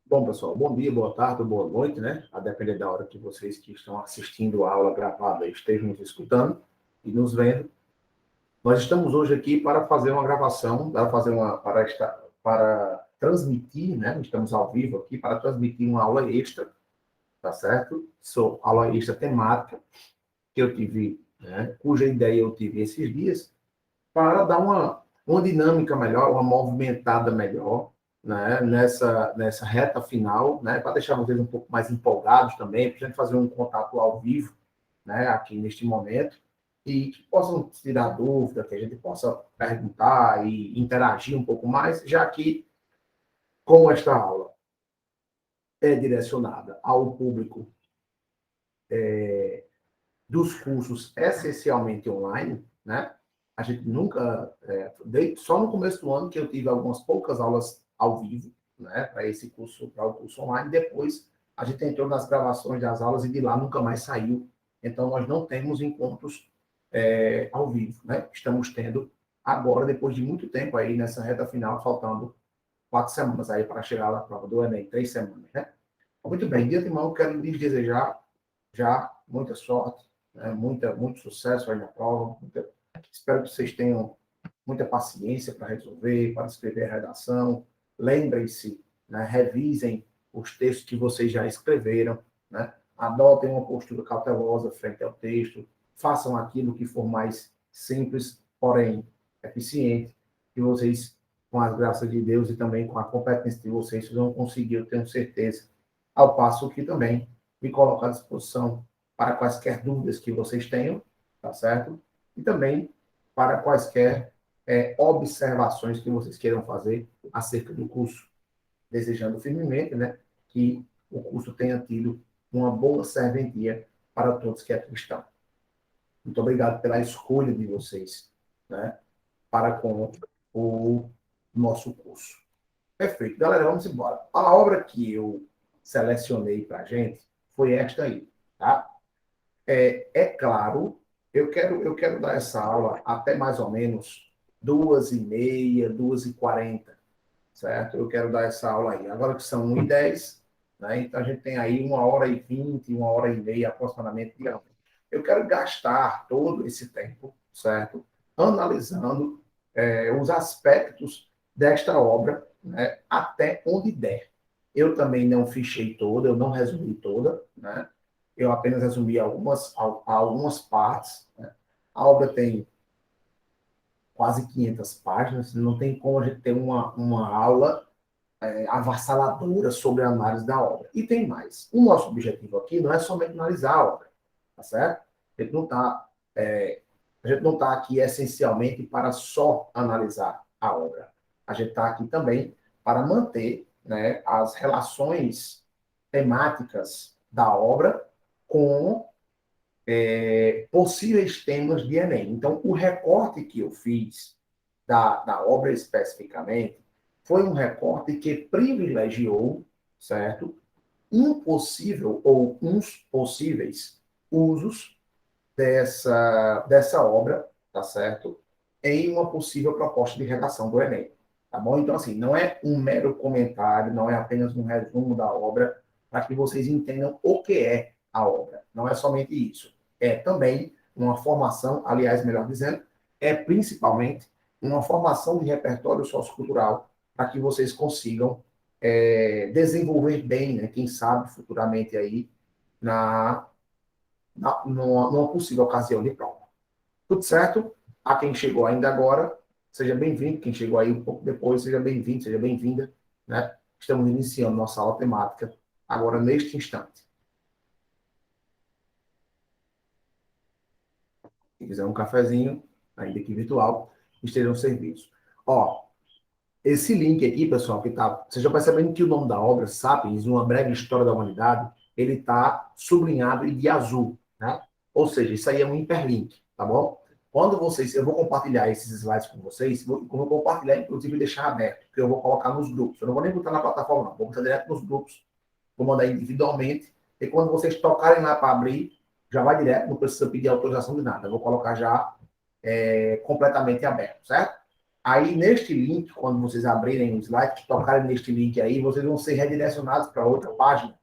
Bom, pessoal, bom dia, boa tarde, boa noite, né? A depender da hora que vocês que estão assistindo a aula gravada estejam nos escutando e nos vendo. Nós estamos hoje aqui para fazer uma gravação, para transmitir, né? Estamos ao vivo aqui para transmitir uma aula extra, tá certo? Aula extra temática que eu tive, né? Cuja ideia eu tive esses dias para dar uma dinâmica melhor, uma movimentada melhor, né, nessa reta final, né, para deixar vocês um pouco mais empolgados também, para a gente fazer um contato ao vivo, né, aqui neste momento, e que possam tirar dúvida, que a gente possa perguntar e interagir um pouco mais, já que, como esta aula é direcionada ao público dos cursos essencialmente online, né? A gente nunca, só no começo do ano que eu tive algumas poucas aulas ao vivo, né? Para esse curso, para o curso online. Depois a gente entrou nas gravações das aulas e de lá nunca mais saiu. Então nós não temos encontros ao vivo, né? Estamos tendo agora, depois de muito tempo aí nessa reta final, faltando 4 semanas aí para chegar à prova do Enem, 3 semanas, né? Muito bem, de antemão, quero lhes desejar já muita sorte, né? Muito sucesso aí na prova. Espero que vocês tenham muita paciência para resolver, para escrever a redação. Lembrem-se, né? Revisem os textos que vocês já escreveram, né? Adotem uma postura cautelosa frente ao texto, façam aquilo que for mais simples, porém eficiente, que vocês, com as graças de Deus e também com a competência de vocês vão conseguir, eu tenho certeza, ao passo que também me coloco à disposição para quaisquer dúvidas que vocês tenham, tá certo? E também para quaisquer observações que vocês queiram fazer acerca do curso, desejando firmemente, né, que o curso tenha tido uma boa serventia para todos que aqui estão. Muito obrigado pela escolha de vocês, né, para com o nosso curso. Perfeito. Galera, vamos embora. A obra que eu selecionei para a gente foi esta aí, tá? Claro, eu quero dar essa aula até mais ou menos 2h30, 2h40, certo? Eu quero dar essa aula aí. Agora que são 1h10, né? Então a gente tem aí 1h20, 1h30 aproximadamente de aula. Eu quero gastar todo esse tempo, certo? Analisando os aspectos desta obra, né? Até onde der. Eu também não fichei toda, eu não resumi toda, né? Eu apenas resumi algumas partes, né? A obra tem quase 500 páginas, não tem como a gente ter uma aula avassaladora sobre a análise da obra. E tem mais. O nosso objetivo aqui não é somente analisar a obra, tá certo? A gente não está aqui essencialmente para só analisar a obra. A gente está aqui também para manter, né, as relações temáticas da obra com possíveis temas de Enem. Então, o recorte que eu fiz da obra especificamente foi um recorte que privilegiou, certo? Um possível ou uns possíveis usos dessa obra, tá certo? Em uma possível proposta de redação do Enem, tá bom? Então, assim, não é um mero comentário, não é apenas um resumo da obra, para que vocês entendam o que é a obra. Não é somente isso. É também uma formação, aliás, melhor dizendo, é principalmente uma formação de repertório sociocultural para que vocês consigam desenvolver bem, né, quem sabe futuramente aí, numa possível ocasião de prova. Tudo certo? A quem chegou ainda agora, seja bem-vindo. Quem chegou aí um pouco depois, seja bem-vindo, seja bem-vinda. Né? Estamos iniciando nossa aula temática agora neste instante. Se quiser um cafezinho, ainda que virtual, estejam servidos. Ó, esse link aqui, pessoal, que tá, vocês já percebendo que o nome da obra, Sapiens, uma breve história da humanidade, ele está sublinhado e de azul, né? Ou seja, isso aí é um hiperlink, tá bom? Quando vocês, eu vou compartilhar esses slides com vocês, vou compartilhar, inclusive, deixar aberto, que eu vou colocar nos grupos. Eu não vou nem botar na plataforma, não, vou botar direto nos grupos, vou mandar individualmente, e quando vocês tocarem lá para abrir, já vai direto, não precisa pedir autorização de nada, eu vou colocar já completamente aberto, certo? Aí, neste link, quando vocês abrirem o slide, tocarem neste link aí, vocês vão ser redirecionados para outra página,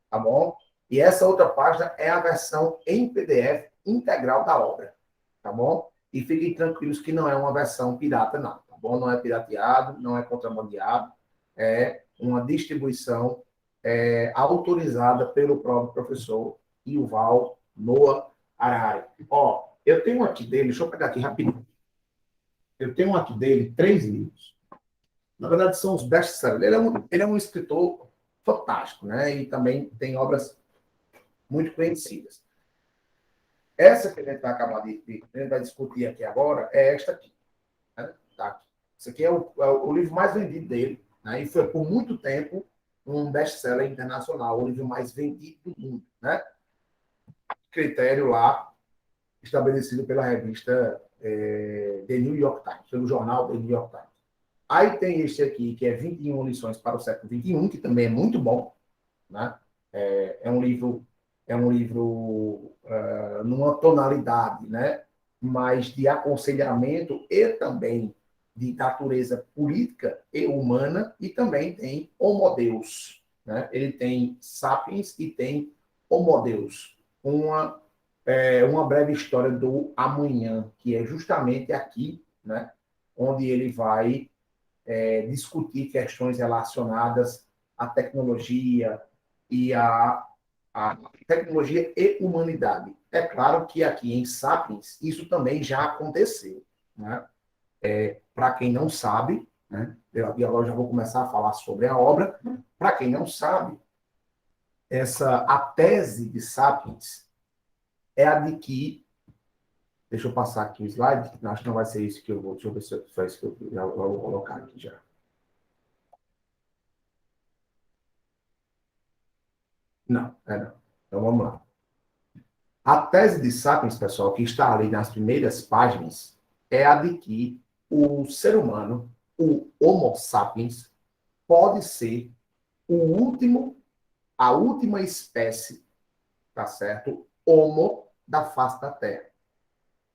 tá bom? E essa outra página é a versão em PDF integral da obra, tá bom? E fiquem tranquilos que não é uma versão pirata, não, tá bom? Não é pirateado, não é contrabandeado, é uma distribuição autorizada pelo próprio professor Yuval Noah Harari. Ó, eu tenho aqui dele, deixa eu pegar aqui rapidinho. Eu tenho aqui dele 3 livros. Na verdade, são os best-sellers. Ele é um escritor fantástico, né? E também tem obras muito conhecidas. Essa que a gente vai acabar a gente vai discutir aqui agora é esta aqui. Né? Tá aqui. Esse aqui é o livro mais vendido dele, né? E foi por muito tempo um best-seller internacional, o livro mais vendido do mundo, né? Critério lá estabelecido pela revista The New York Times, pelo jornal The New York Times. Aí tem este aqui, que é 21 lições para o século XXI, que também é muito bom, né? É um livro numa tonalidade, né? Mais de aconselhamento e também de natureza política e humana, e também tem Homo Deus, né? Ele tem Sapiens e tem Homo Deus, uma breve história do amanhã, que é justamente aqui, né? Onde ele vai discutir questões relacionadas à tecnologia e à tecnologia e humanidade. É claro que aqui em Sapiens isso também já aconteceu, né? Para quem não sabe, né? Eu agora já vou começar a falar sobre a obra. Para quem não sabe, a tese de Sapiens é a de que, deixa eu passar aqui o slide, acho que não vai ser isso que eu vou, deixa eu ver se foi isso que eu já vou colocar aqui já. Não, não. Então vamos lá. A tese de Sapiens, pessoal, que está ali nas primeiras páginas, é a de que o ser humano, o Homo sapiens, pode ser o último, a última espécie, tá certo? Homo da face da Terra.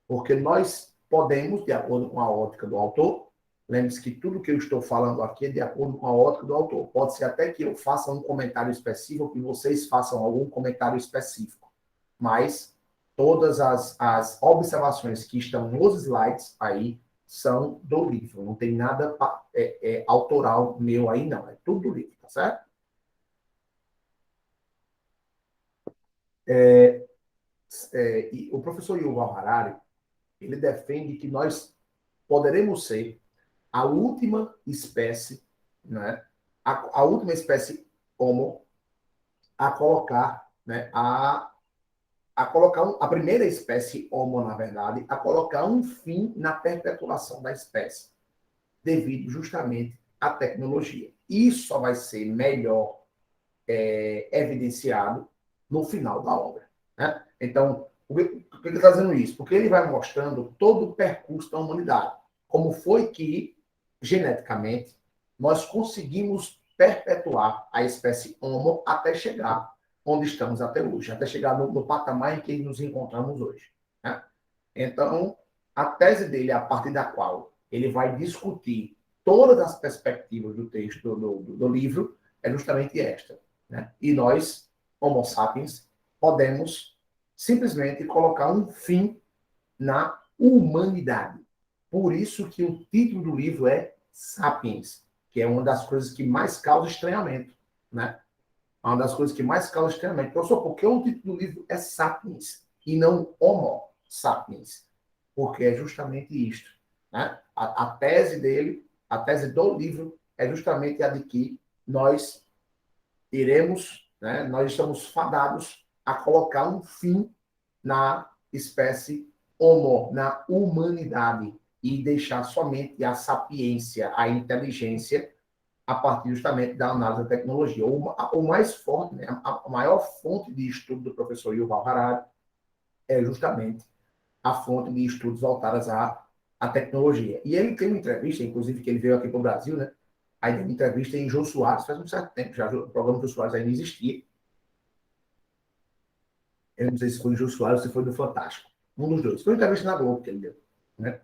Porque nós podemos, de acordo com a ótica do autor, lembre-se que tudo que eu estou falando aqui é de acordo com a ótica do autor. Pode ser até que eu faça um comentário específico, que vocês façam algum comentário específico. Mas todas as observações que estão nos slides aí são do livro. Não tem nada autoral meu aí, não. É tudo do livro, tá certo? E o professor Yuval Harari, ele defende que nós poderemos ser a última espécie, né? A última espécie Homo a colocar, né? A colocar a primeira espécie Homo, na verdade, a colocar um fim na perpetuação da espécie, devido justamente à tecnologia. Isso só vai ser melhor evidenciado no final da obra. Né? Então, por que ele está dizendo isso? Porque ele vai mostrando todo o percurso da humanidade. Como foi que, geneticamente, nós conseguimos perpetuar a espécie Homo até chegar onde estamos até hoje, até chegar no patamar em que nos encontramos hoje. Né? Então, a tese dele, a partir da qual ele vai discutir todas as perspectivas do texto do livro, é justamente esta. Né? E nós, Homo sapiens, podemos simplesmente colocar um fim na humanidade. Por isso que o título do livro é Sapiens, que é uma das coisas que mais causa estranhamento. Né? Uma das coisas que mais causa estranhamento. Professor, por que o título do livro é Sapiens e não Homo sapiens? Porque é justamente isto. Né? A tese dele, a tese do livro, é justamente a de que nós nós estamos fadados a colocar um fim na espécie Homo, na humanidade, e deixar somente a sapiência, a inteligência, a partir justamente da análise da tecnologia. O mais forte, né, a maior fonte de estudo do professor Yuval Harari é justamente a fonte de estudos voltadas à tecnologia. E ele tem uma entrevista, inclusive, que ele veio aqui para o Brasil, né? Aí deu uma entrevista em Jô Soares, faz um certo tempo, já o programa do Jô Soares ainda existia. Eu não sei se foi do Jô Soares ou se foi do Fantástico. Um dos dois. Foi uma entrevista na Globo que ele deu. Né?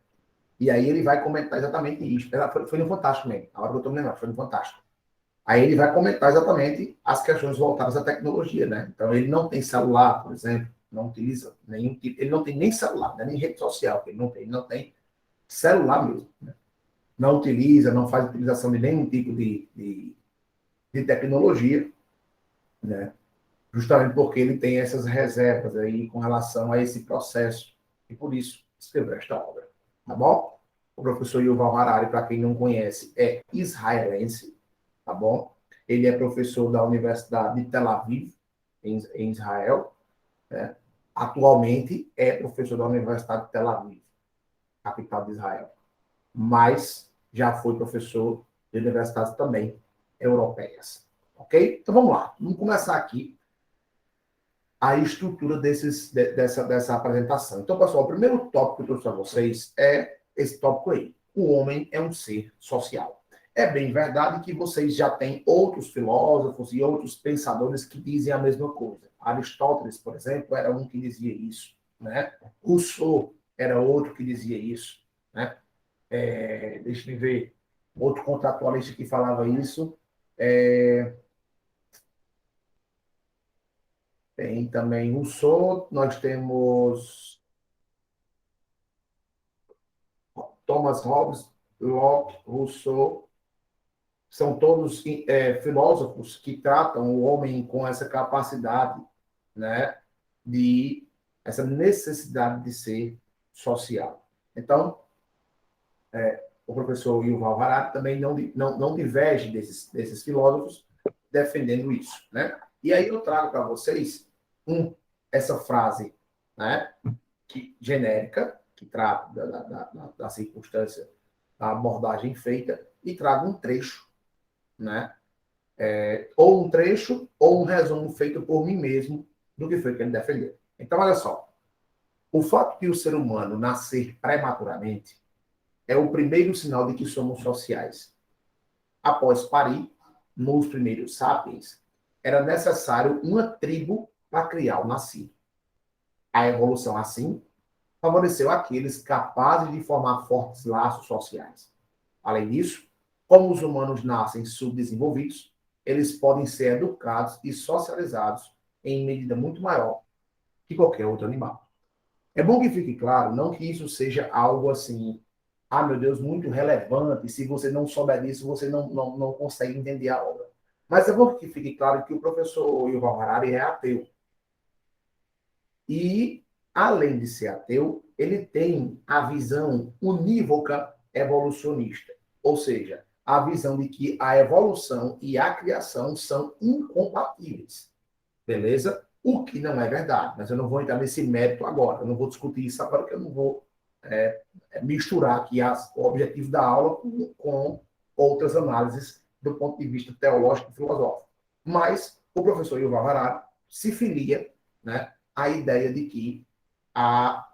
E aí ele vai comentar exatamente isso. Foi no Fantástico mesmo, a hora que eu estou me lembrando, foi no Fantástico. Aí ele vai comentar exatamente as questões voltadas à tecnologia, né? Então ele não tem celular, por exemplo, não utiliza nenhum tipo, ele não tem nem celular, né? Nem rede social, ele não tem celular mesmo, né? Não utiliza, não faz utilização de nenhum tipo de tecnologia, né? Justamente porque ele tem essas reservas aí com relação a esse processo. E por isso escreveu esta obra. Tá bom? O professor Yuval Harari, para quem não conhece, é israelense, tá bom? Ele é professor da Universidade de Tel Aviv, em Israel, né? Atualmente é professor da Universidade de Tel Aviv, capital de Israel. Mas já foi professor de universidades também europeias. Ok? Então vamos lá. Vamos começar aqui a estrutura dessa apresentação. Então, pessoal, o primeiro tópico que eu trouxe para vocês é esse tópico aí. O homem é um ser social. É bem verdade que vocês já têm outros filósofos e outros pensadores que dizem a mesma coisa. Aristóteles, por exemplo, era um que dizia isso, né? Rousseau era outro que dizia isso, né? Deixa eu ver, outro contratualista que falava isso. Tem também Rousseau, nós temos Thomas Hobbes, Locke, Rousseau, são todos filósofos que tratam o homem com essa capacidade, né, de essa necessidade de ser social. Então, o professor Yuval Harari também não diverge desses filósofos defendendo isso, né? E aí eu trago para vocês essa frase, né, genérica, que trata da circunstância, da abordagem feita, e trago um trecho, né? Ou um trecho, ou um resumo feito por mim mesmo do que foi que ele defendeu. Então, olha só. O fato de o ser humano nascer prematuramente é o primeiro sinal de que somos sociais. Após parir, nos primeiros sapiens, era necessário uma tribo para criar o nascido. A evolução, assim, favoreceu aqueles capazes de formar fortes laços sociais. Além disso, como os humanos nascem subdesenvolvidos, eles podem ser educados e socializados em medida muito maior que qualquer outro animal. É bom que fique claro, não que isso seja algo assim, meu Deus, muito relevante, se você não souber disso, você não consegue entender a obra. Mas é bom que fique claro que o professor Yuval Harari é ateu. E, além de ser ateu, ele tem a visão unívoca evolucionista. Ou seja, a visão de que a evolução e a criação são incompatíveis. Beleza? O que não é verdade, mas eu não vou entrar nesse mérito agora. Eu não vou discutir isso agora, porque eu não vou misturar aqui o objetivo da aula com outras análises do ponto de vista teológico e filosófico. Mas o professor Yuval Harari se filia, né, à ideia de que a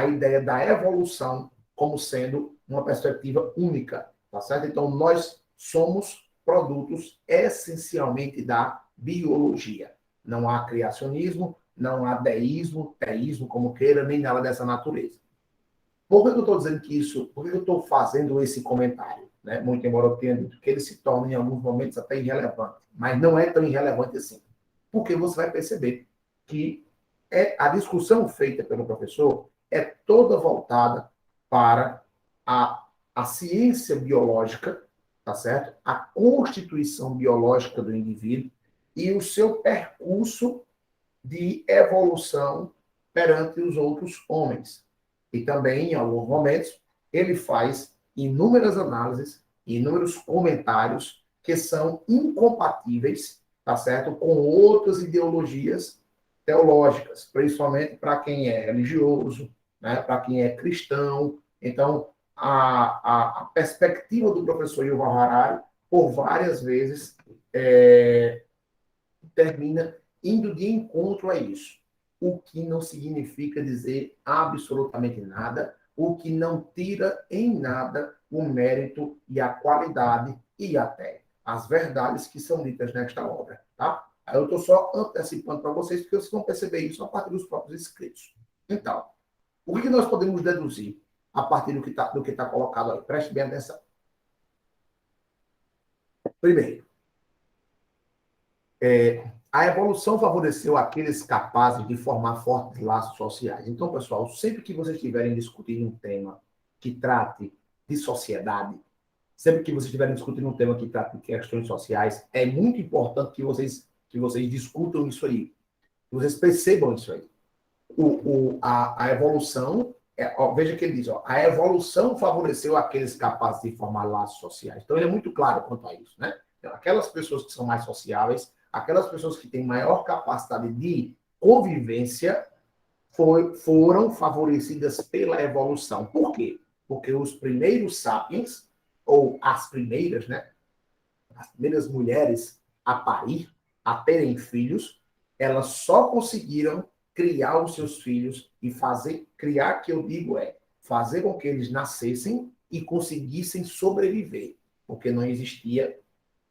ideia da evolução como sendo uma perspectiva única, tá certo? Então, nós somos produtos essencialmente da biologia. Não há criacionismo, não há deísmo, teísmo, como queira, nem nada dessa natureza. Por que eu estou dizendo que isso? Por que eu estou fazendo esse comentário? Né? Muito embora eu tenha dito que ele se torne, em alguns momentos, até irrelevante. Mas não é tão irrelevante assim. Porque você vai perceber que a discussão feita pelo professor é toda voltada para a ciência biológica, tá certo? A constituição biológica do indivíduo e o seu percurso de evolução perante os outros homens. E também, em alguns momentos, ele faz inúmeras análises, inúmeros comentários que são incompatíveis, tá certo, com outras ideologias teológicas, principalmente para quem é religioso, né, para quem é cristão. Então, a perspectiva do professor Yuval Harari, por várias vezes, termina indo de encontro a isso. O que não significa dizer absolutamente nada, o que não tira em nada o mérito e a qualidade e até as verdades que são ditas nesta obra, tá? Aí eu estou só antecipando para vocês, porque vocês vão perceber isso a partir dos próprios escritos. Então, o que nós podemos deduzir a partir do que tá colocado aí. Preste bem atenção. Primeiro, a evolução favoreceu aqueles capazes de formar fortes laços sociais. Então, pessoal, sempre que vocês estiverem discutindo um tema que trate de sociedade, sempre que vocês estiverem discutindo um tema que trate de questões sociais, é muito importante que vocês discutam isso aí, que vocês percebam isso aí. A evolução, veja que ele diz, a evolução favoreceu aqueles capazes de formar laços sociais. Então, ele é muito claro quanto a isso, né? Então, aquelas pessoas que são mais sociáveis, aquelas pessoas que têm maior capacidade de convivência, foram favorecidas pela evolução. Por quê? Porque os primeiros sapiens, ou as primeiras, né? As primeiras mulheres a parir, a terem filhos, elas só conseguiram criar os seus filhos e criar, que eu digo fazer com que eles nascessem e conseguissem sobreviver, porque não existia,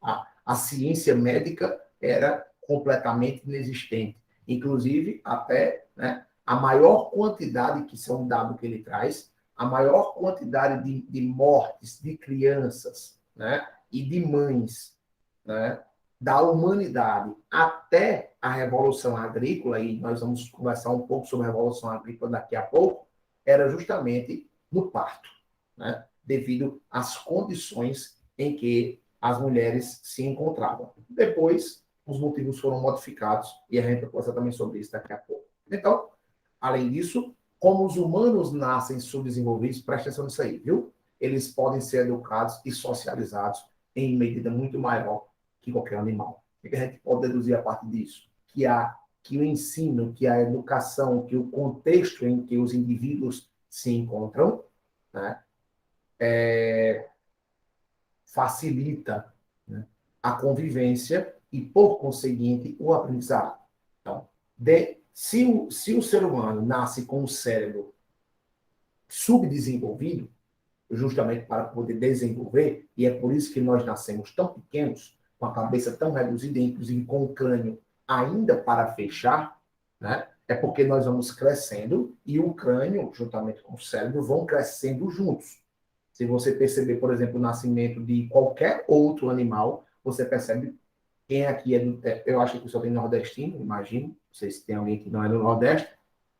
a ciência médica era completamente inexistente. Inclusive, até, né, a maior quantidade, que são um dado que ele traz, a maior quantidade de mortes de crianças, né, e de mães, né, da humanidade até a Revolução Agrícola, e nós vamos conversar um pouco sobre a Revolução Agrícola daqui a pouco, era justamente no parto, né, devido às condições em que as mulheres se encontravam. Depois, os motivos foram modificados, e a gente vai conversar também sobre isso daqui a pouco. Então, além disso, como os humanos nascem subdesenvolvidos, presta atenção nisso aí, viu? Eles podem ser educados e socializados em medida muito maior que qualquer animal. O que a gente pode deduzir a partir disso? Que o ensino, que a educação, que o contexto em que os indivíduos se encontram, né, facilita, né, a convivência e, por conseguinte, o aprendizado. Então, se o ser humano nasce com o cérebro subdesenvolvido, justamente para poder desenvolver, e é por isso que nós nascemos tão pequenos, com a cabeça tão reduzida, inclusive com o crânio ainda para fechar, né? É porque nós vamos crescendo e o crânio, juntamente com o cérebro, vão crescendo juntos. Se você perceber, por exemplo, o nascimento de qualquer outro animal, você percebe quem aqui eu acho que só tem nordestino, imagino, não sei se tem alguém que não é do Nordeste,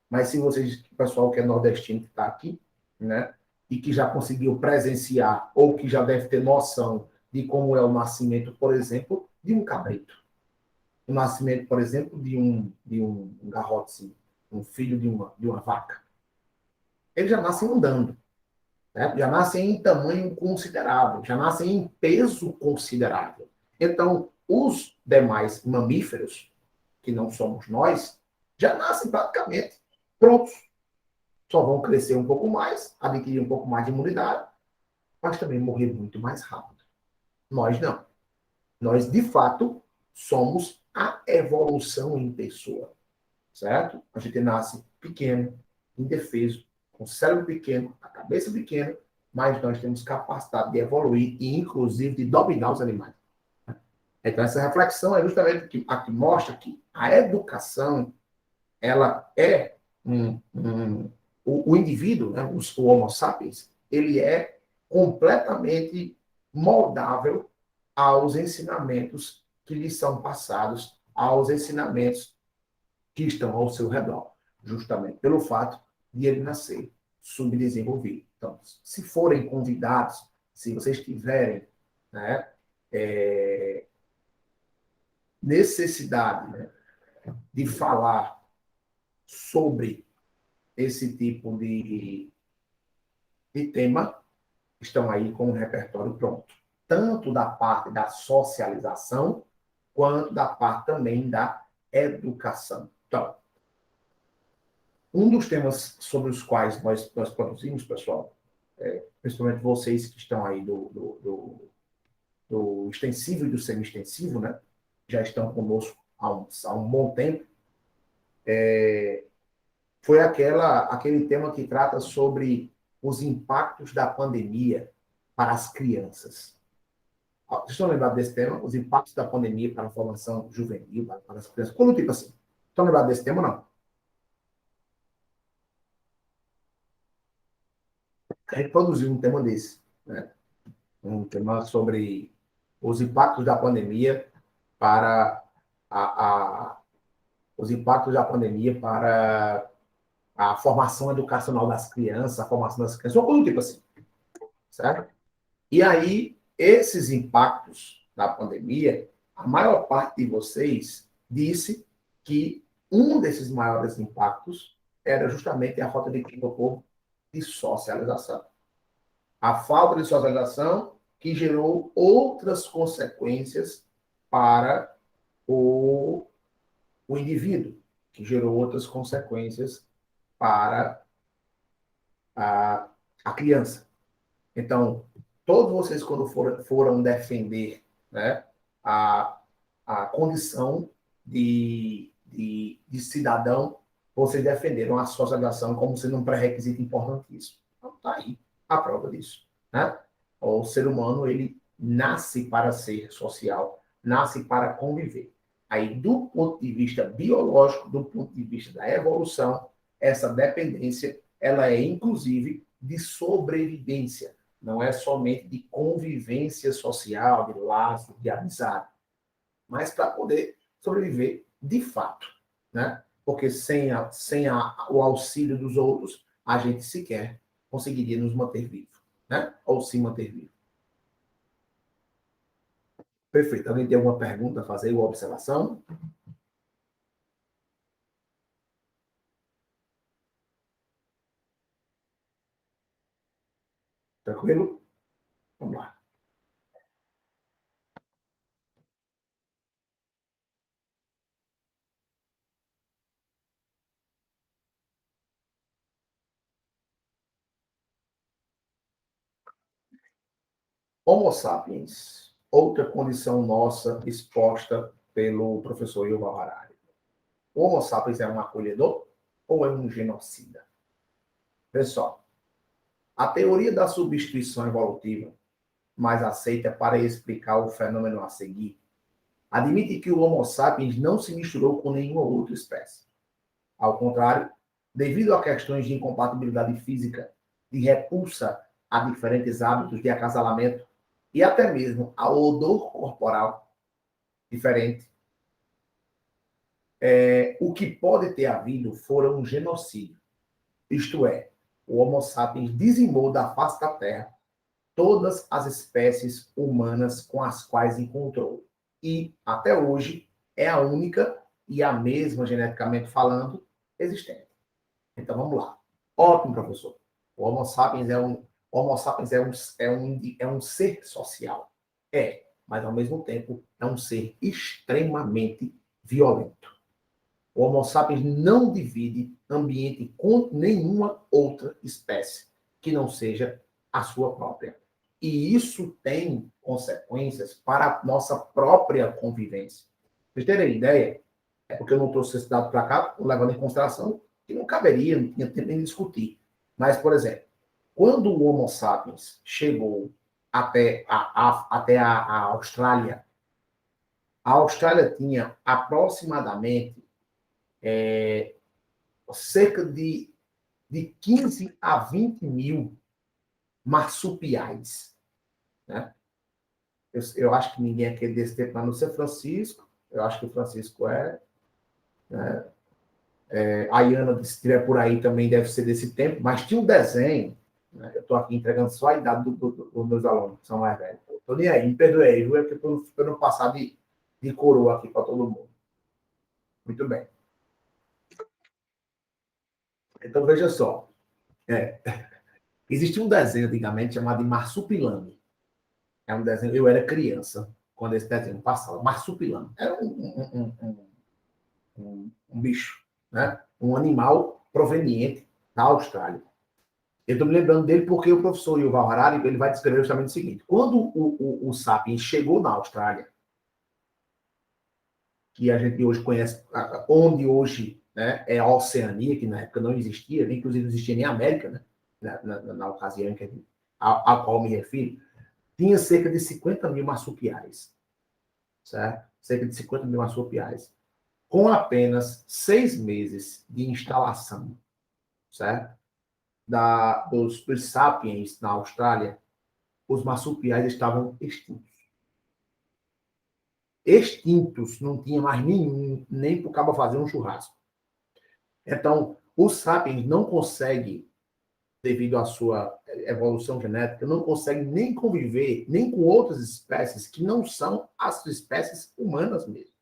mas se vocês, o pessoal que é nordestino que está aqui, né, e que já conseguiu presenciar, ou que já deve ter noção de como é o nascimento, por exemplo, de um cabrito. O nascimento, por exemplo, de um garrote, um filho de uma vaca. Eles já nascem andando, né? Já nascem em tamanho considerável, já nascem em peso considerável. Então, os demais mamíferos, que não somos nós, já nascem praticamente prontos. Só vão crescer um pouco mais, adquirir um pouco mais de imunidade, mas também morrer muito mais rápido. Nós não. Nós, de fato, somos a evolução em pessoa, certo? A gente nasce pequeno, indefeso, com o cérebro pequeno, a cabeça pequena, mas nós temos capacidade de evoluir e, inclusive, de dominar os animais. Então, essa reflexão é justamente a que mostra que a educação, ela é o indivíduo, né, o Homo sapiens, ele é completamente moldável aos ensinamentos que lhe são passados, aos ensinamentos que estão ao seu redor, justamente pelo fato de ele nascer subdesenvolvido. Então, se forem convidados, se vocês tiverem, né, necessidade, né, de falar sobre esse tipo de tema, estão aí com o repertório pronto. Tanto da parte da socialização, quanto da parte também da educação. Então, um dos temas sobre os quais nós produzimos, pessoal, principalmente vocês que estão aí do extensivo e do semi-extensivo, né, já estão conosco há um bom tempo, foi aquele tema que trata sobre os impactos da pandemia para as crianças. Vocês estão lembrados desse tema? Os impactos da pandemia para a formação juvenil, para as crianças? Quando tipo assim? Estão lembrados desse tema ou não? a gente produziu um tema desse, né? Um tema sobre os impactos da pandemia para os impactos da pandemia para a formação educacional das crianças, a formação das crianças, uma coisa do tipo assim, certo? E aí, esses impactos da pandemia, a maior parte de vocês disse que um desses maiores impactos era justamente a falta de tempo de socialização. A falta de socialização que gerou outras consequências para o indivíduo, que gerou outras consequências para a criança. Então, todos vocês, quando foram defender, né, a, a condição de cidadão, vocês defenderam a socialização como sendo um pré-requisito importantíssimo. Então, está aí a prova disso. Né? O ser humano, ele nasce para ser social, nasce para conviver. Aí, do ponto de vista biológico, do ponto de vista da evolução, essa dependência, ela é, inclusive, de sobrevivência. Não é somente de convivência social, de laço, de amizade, mas para poder sobreviver de fato, né? Porque o auxílio dos outros, a gente sequer conseguiria nos manter vivos, né? Ou se manter vivo. Perfeito. Alguém tem alguma pergunta a fazer ou observação? Tranquilo? Vamos lá. Homo sapiens, outra condição nossa exposta pelo professor Yuval Harari. O Homo sapiens é um acolhedor ou é um genocida? Pessoal, a teoria da substituição evolutiva, mais aceita para explicar o fenômeno a seguir, admite que o Homo sapiens não se misturou com nenhuma outra espécie. Ao contrário, devido a questões de incompatibilidade física, de repulsa a diferentes hábitos de acasalamento e até mesmo a odor corporal diferente, o que pode ter havido fora um genocídio. Isto é, o Homo sapiens dizimou da face da Terra todas as espécies humanas com as quais encontrou. E, até hoje, é a única e a mesma, geneticamente falando, existente. Então, vamos lá. Ótimo, professor. O Homo sapiens é um ser social. É, mas, ao mesmo tempo, é um ser extremamente violento. O Homo sapiens não divide ambiente com nenhuma outra espécie que não seja a sua própria. E isso tem consequências para a nossa própria convivência. Vocês terem ideia, é porque eu não trouxe esse dado para cá, levando em consideração que não caberia, não tinha tempo nem de discutir. Mas, por exemplo, quando o Homo sapiens chegou até a Austrália, a Austrália tinha aproximadamente cerca de 15 a 20 mil marsupiais. Né? Eu acho que ninguém aqui desse tempo, a não ser Francisco. Eu acho que o Francisco é. Né? A Iana, se estiver por aí, também deve ser desse tempo. Mas tinha um desenho. Né? Eu estou aqui entregando só a idade dos meus alunos, que são mais velhos. Estou nem aí, me perdoe aí, viu? É porque eu não passar de coroa aqui para todo mundo. Muito bem. Então, veja só. Existia um desenho antigamente chamado de Marsupilame. É um desenho. Eu era criança quando esse desenho passava. Marsupilame. Era um bicho, né? Um animal proveniente da Austrália. Eu estou me lembrando dele porque o professor Yuval Harari ele vai descrever justamente o seguinte: quando o Sapiens chegou na Austrália, que a gente hoje conhece, onde hoje, né, é a Oceania, que na época não existia, inclusive não existia nem a América, né, na ocasião a qual me refiro, tinha cerca de 50 mil marsupiais, certo? Cerca de 50 mil marsupiais, com apenas 6 meses de instalação, certo? dos sapiens na Austrália, os marsupiais estavam extintos. Extintos, não tinha mais nenhum, nem para o cabo fazer um churrasco. Então, os sapiens não conseguem, devido à sua evolução genética, não conseguem nem conviver nem com outras espécies que não são as espécies humanas mesmo,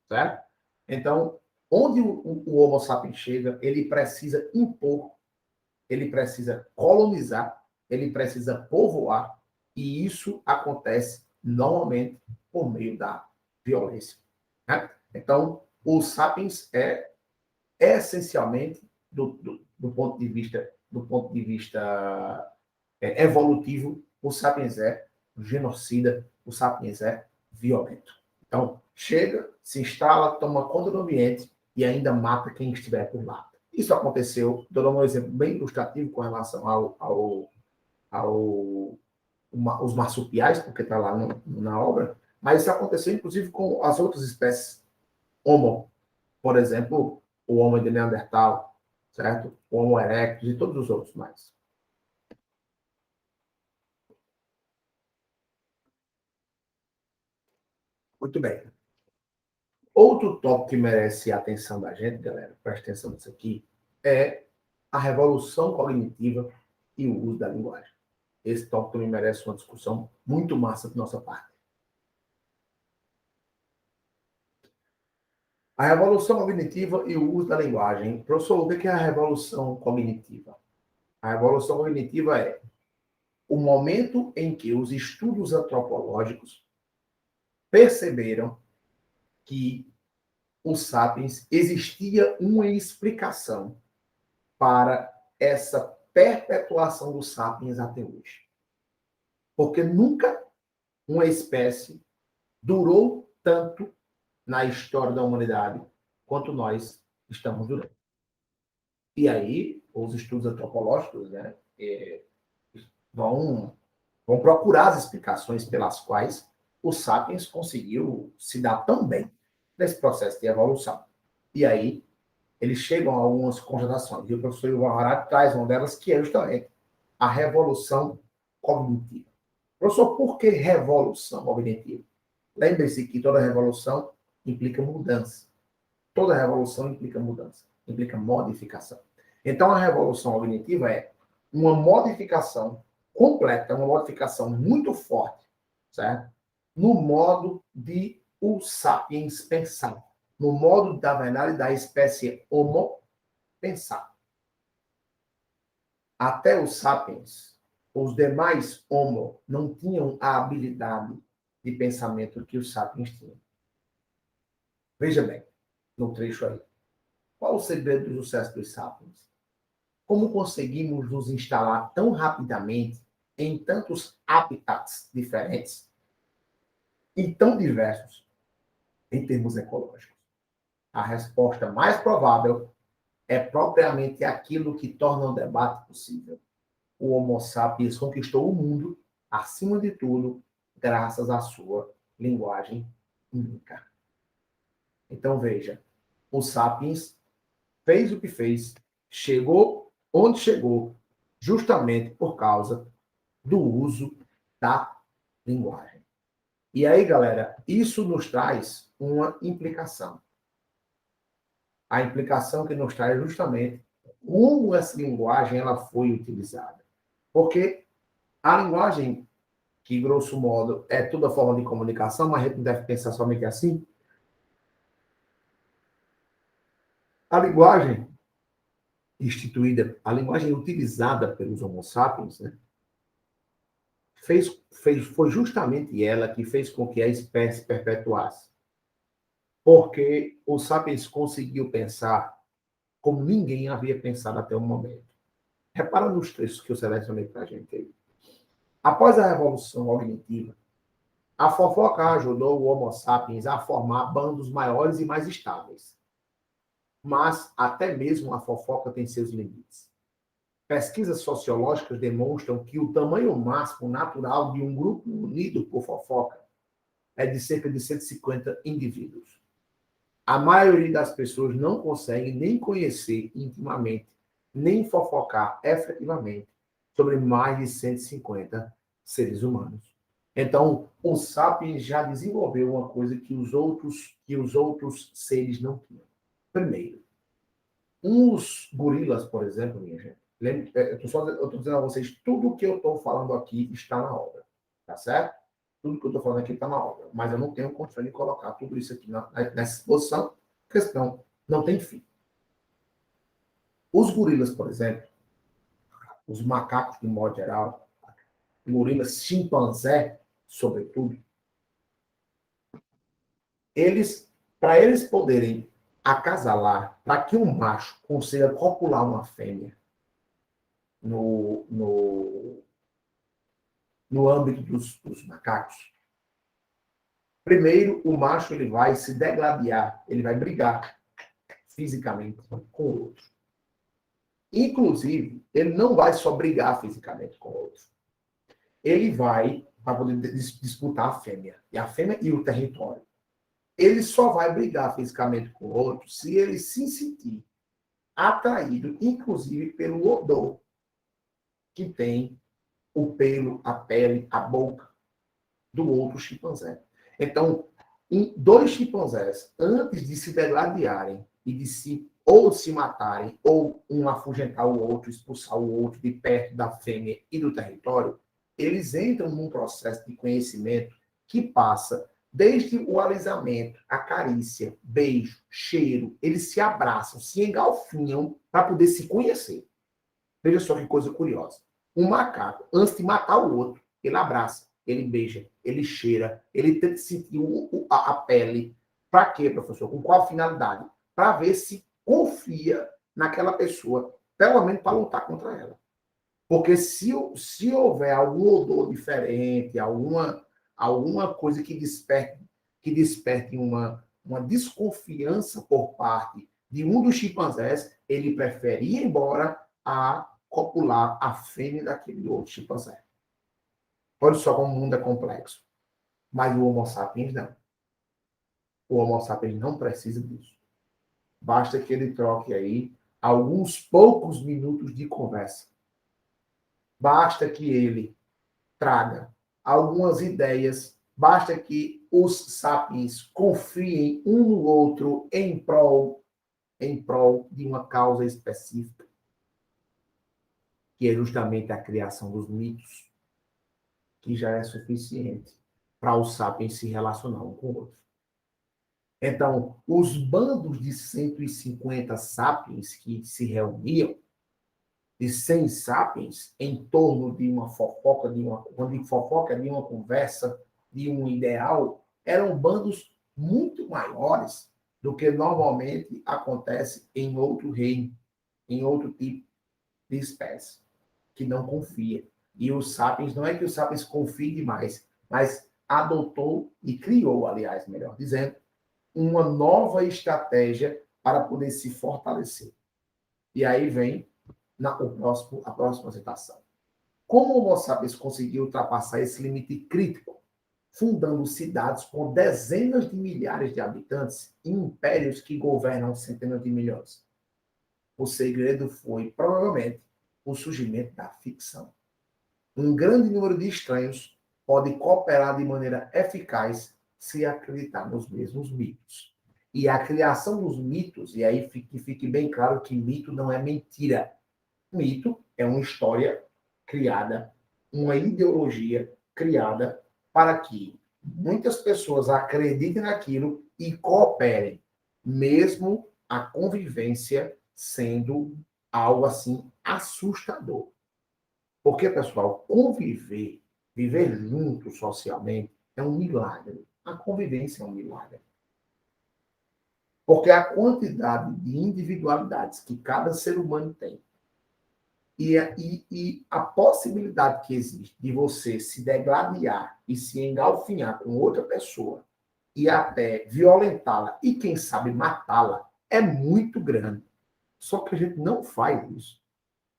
certo? Então, onde o Homo sapiens chega, ele precisa impor, ele precisa colonizar, ele precisa povoar, e isso acontece normalmente por meio da violência, né? Então, o sapiens é essencialmente do ponto de vista evolutivo, o sapiens é genocida, o sapiens é violento. Então, chega, se instala, toma conta do ambiente e ainda mata quem estiver por lá. Isso aconteceu, estou dando um exemplo bem ilustrativo com relação os marsupiais, porque está lá na obra, mas isso aconteceu inclusive com as outras espécies Homo, por exemplo, o Homo de Neandertal, certo? O Homo erectus e todos os outros mais. Muito bem. Outro tópico que merece a atenção da gente, galera, presta atenção nisso aqui, é a revolução cognitiva e o uso da linguagem. Esse tópico também merece uma discussão muito massa da nossa parte. A revolução cognitiva e o uso da linguagem. Professor, o que é a revolução cognitiva? A revolução cognitiva é o momento em que os estudos antropológicos perceberam que os sapiens existia uma explicação para essa perpetuação dos sapiens até hoje. Porque nunca uma espécie durou tanto na história da humanidade quanto nós estamos durando. E aí, os estudos antropológicos, né, vão procurar as explicações pelas quais o sapiens conseguiu se dar tão bem nesse processo de evolução. E aí, eles chegam a algumas constatações. E o professor Yuval Harari traz uma delas, que é justamente a revolução cognitiva. Professor, por que revolução cognitiva? Lembre-se que toda revolução implica mudança. Toda revolução implica mudança, implica modificação. Então, a revolução cognitiva é uma modificação completa, uma modificação muito forte, certo? No modo de os sapiens pensar, no modo, da verdade, da espécie Homo pensar. Até os sapiens, os demais Homo não tinham a habilidade de pensamento que os sapiens tinham. Veja bem, no trecho aí. Qual o segredo do sucesso dos sapiens? Como conseguimos nos instalar tão rapidamente em tantos habitats diferentes e tão diversos em termos ecológicos? A resposta mais provável é propriamente aquilo que torna o debate possível. O Homo sapiens conquistou o mundo, acima de tudo, graças à sua linguagem única. Então, veja, o sapiens fez o que fez, chegou onde chegou, justamente por causa do uso da linguagem. E aí, galera, isso nos traz uma implicação. A implicação que nos traz justamente como essa linguagem ela foi utilizada. Porque a linguagem, que grosso modo é toda forma de comunicação, mas a gente não deve pensar somente assim. A linguagem instituída, a linguagem utilizada pelos Homo sapiens, né, foi justamente ela que fez com que a espécie perpetuasse. Porque o sapiens conseguiu pensar como ninguém havia pensado até o momento. Repara nos trechos que eu selecionei para a gente aí. Após a revolução cognitiva, a fofoca ajudou o Homo sapiens a formar bandos maiores e mais estáveis. Mas até mesmo a fofoca tem seus limites. Pesquisas sociológicas demonstram que o tamanho máximo natural de um grupo unido por fofoca é de cerca de 150 indivíduos. A maioria das pessoas não consegue nem conhecer intimamente nem fofocar efetivamente sobre mais de 150 seres humanos. Então, o Sapiens já desenvolveu uma coisa que os outros seres não tinham. Primeiro, os gorilas, por exemplo, minha gente, eu estou dizendo a vocês, tudo que eu estou falando aqui está na obra, tá certo? Tudo que eu estou falando aqui está na obra, mas eu não tenho condição de colocar tudo isso aqui nessa exposição, porque senão não tem fim. Os gorilas, por exemplo, os macacos de modo geral, gorilas, chimpanzé, sobretudo, para eles poderem acasalar, para que um macho consiga copular uma fêmea no âmbito dos macacos, primeiro o macho ele vai se degladiar, ele vai brigar fisicamente com o outro. Inclusive, ele não vai só brigar fisicamente com o outro. Ele vai para poder disputar a fêmea. E a fêmea e o território. Ele só vai brigar fisicamente com o outro se ele se sentir atraído, inclusive, pelo odor que tem o pelo, a pele, a boca do outro chimpanzé. Então, dois chimpanzés, antes de se degladiarem e de se matarem, ou um afugentar o outro, expulsar o outro de perto da fêmea e do território, eles entram num processo de conhecimento que passa desde o alisamento, a carícia, beijo, cheiro, eles se abraçam, se engalfinham para poder se conhecer. Veja só que coisa curiosa. Um macaco, antes de matar o outro, ele abraça, ele beija, ele cheira, ele tenta sentir a pele. Para quê, professor? Com qual finalidade? Para ver se confia naquela pessoa, pelo menos para lutar contra ela. Porque se houver algum odor diferente, alguma coisa que desperte uma desconfiança por parte de um dos chimpanzés, ele prefere ir embora a copular a fêmea daquele outro chimpanzé. Olha só como o mundo é complexo. Mas o Homo sapiens não. O Homo sapiens não precisa disso. Basta que ele troque aí alguns poucos minutos de conversa. Basta que ele traga algumas ideias. Basta que os sapiens confiem um no outro em prol de uma causa específica, que é justamente a criação dos mitos, que já é suficiente para os sapiens se relacionar um com o outro. Então, os bandos de 150 sapiens que se reuniam, de 100 sapiens, em torno de uma fofoca, de uma conversa, de um ideal, eram bandos muito maiores do que normalmente acontece em outro reino, em outro tipo de espécie, que não confia. E os sapiens, não é que os sapiens confiem demais, mas adotou e criou, aliás, melhor dizendo, uma nova estratégia para poder se fortalecer. E aí vem a próxima citação. Como o Homo sapiens conseguiu ultrapassar esse limite crítico, fundando cidades com dezenas de milhares de habitantes e impérios que governam centenas de milhões? O segredo foi, provavelmente, o surgimento da ficção. Um grande número de estranhos pode cooperar de maneira eficaz se acreditar nos mesmos mitos. E a criação dos mitos, e aí que fique bem claro que mito não é mentira. Mito é uma história criada, uma ideologia criada para que muitas pessoas acreditem naquilo e cooperem, mesmo a convivência sendo algo assim assustador. Porque, pessoal, viver junto socialmente é um milagre. A convivência é um milagre. Porque a quantidade de individualidades que cada ser humano tem e a possibilidade que existe de você se degladiar e se engalfinhar com outra pessoa e até violentá-la e, quem sabe, matá-la é muito grande. Só que a gente não faz isso.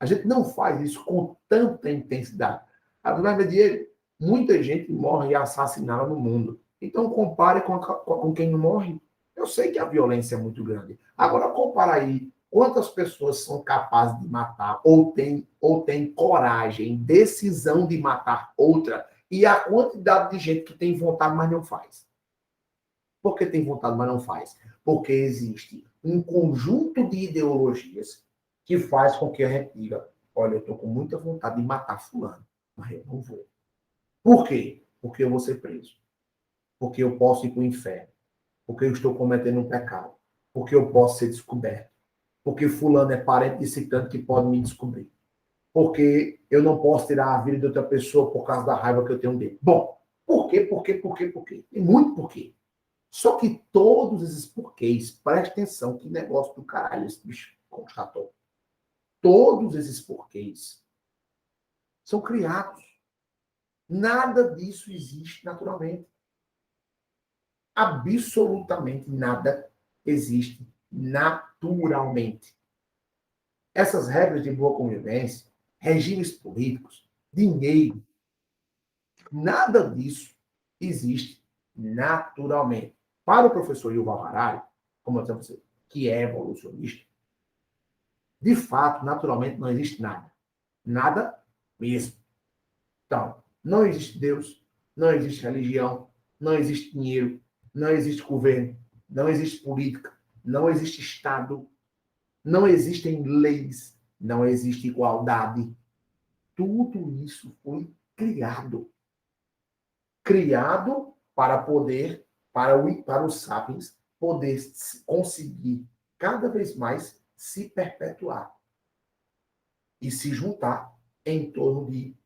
A gente não faz isso com tanta intensidade. Na verdade, muita gente morre assassinada no mundo. Então, compare com quem não morre. Eu sei que a violência é muito grande. Agora, compara aí Quantas pessoas são capazes de matar ou têm coragem, decisão de matar outra, e a quantidade de gente que tem vontade, mas não faz? Por que tem vontade, mas não faz? Porque existe um conjunto de ideologias que faz com que a gente diga, olha, eu estou com muita vontade de matar fulano, mas eu não vou. Por quê? Porque eu vou ser preso. Porque eu posso ir para o inferno. Porque eu estou cometendo um pecado. Porque eu posso ser descoberto. Porque fulano é parente de ciclano que pode me descobrir. Porque eu não posso tirar a vida de outra pessoa por causa da raiva que eu tenho dele. Bom, por quê? Por quê? Por quê? Por quê? Tem muito porquê. Só que todos esses porquês, preste atenção, que negócio do caralho esse bicho constatou. Todos esses porquês são criados. Nada disso existe naturalmente. Absolutamente nada existe naturalmente. Essas regras de boa convivência, regimes políticos, dinheiro, nada disso existe naturalmente. Para o professor Yuval Harari, como eu disse a você, que é evolucionista, de fato, naturalmente, não existe nada. Nada mesmo. Então, não existe Deus, não existe religião, não existe dinheiro, não existe governo, não existe política, não existe Estado, não existem leis, não existe igualdade. Tudo isso foi criado. Criado para poder, para os sapiens, poder conseguir cada vez mais se perpetuar e se juntar em torno de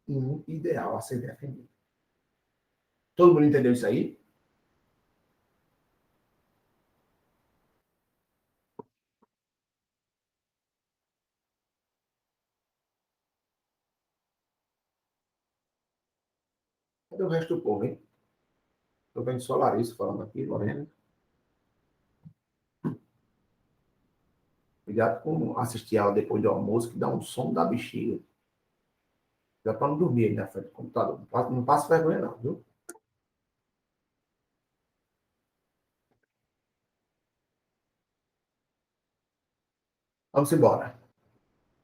um ideal a ser defendido. Todo mundo entendeu isso aí? Cadê o resto do povo, hein? Estou vendo só Larissa falando aqui, Lorena. Cuidado com assistir ela depois do almoço, que dá um som da bexiga. Já para não dormir aí na frente do computador. Não passa vergonha, não, viu? Vamos embora.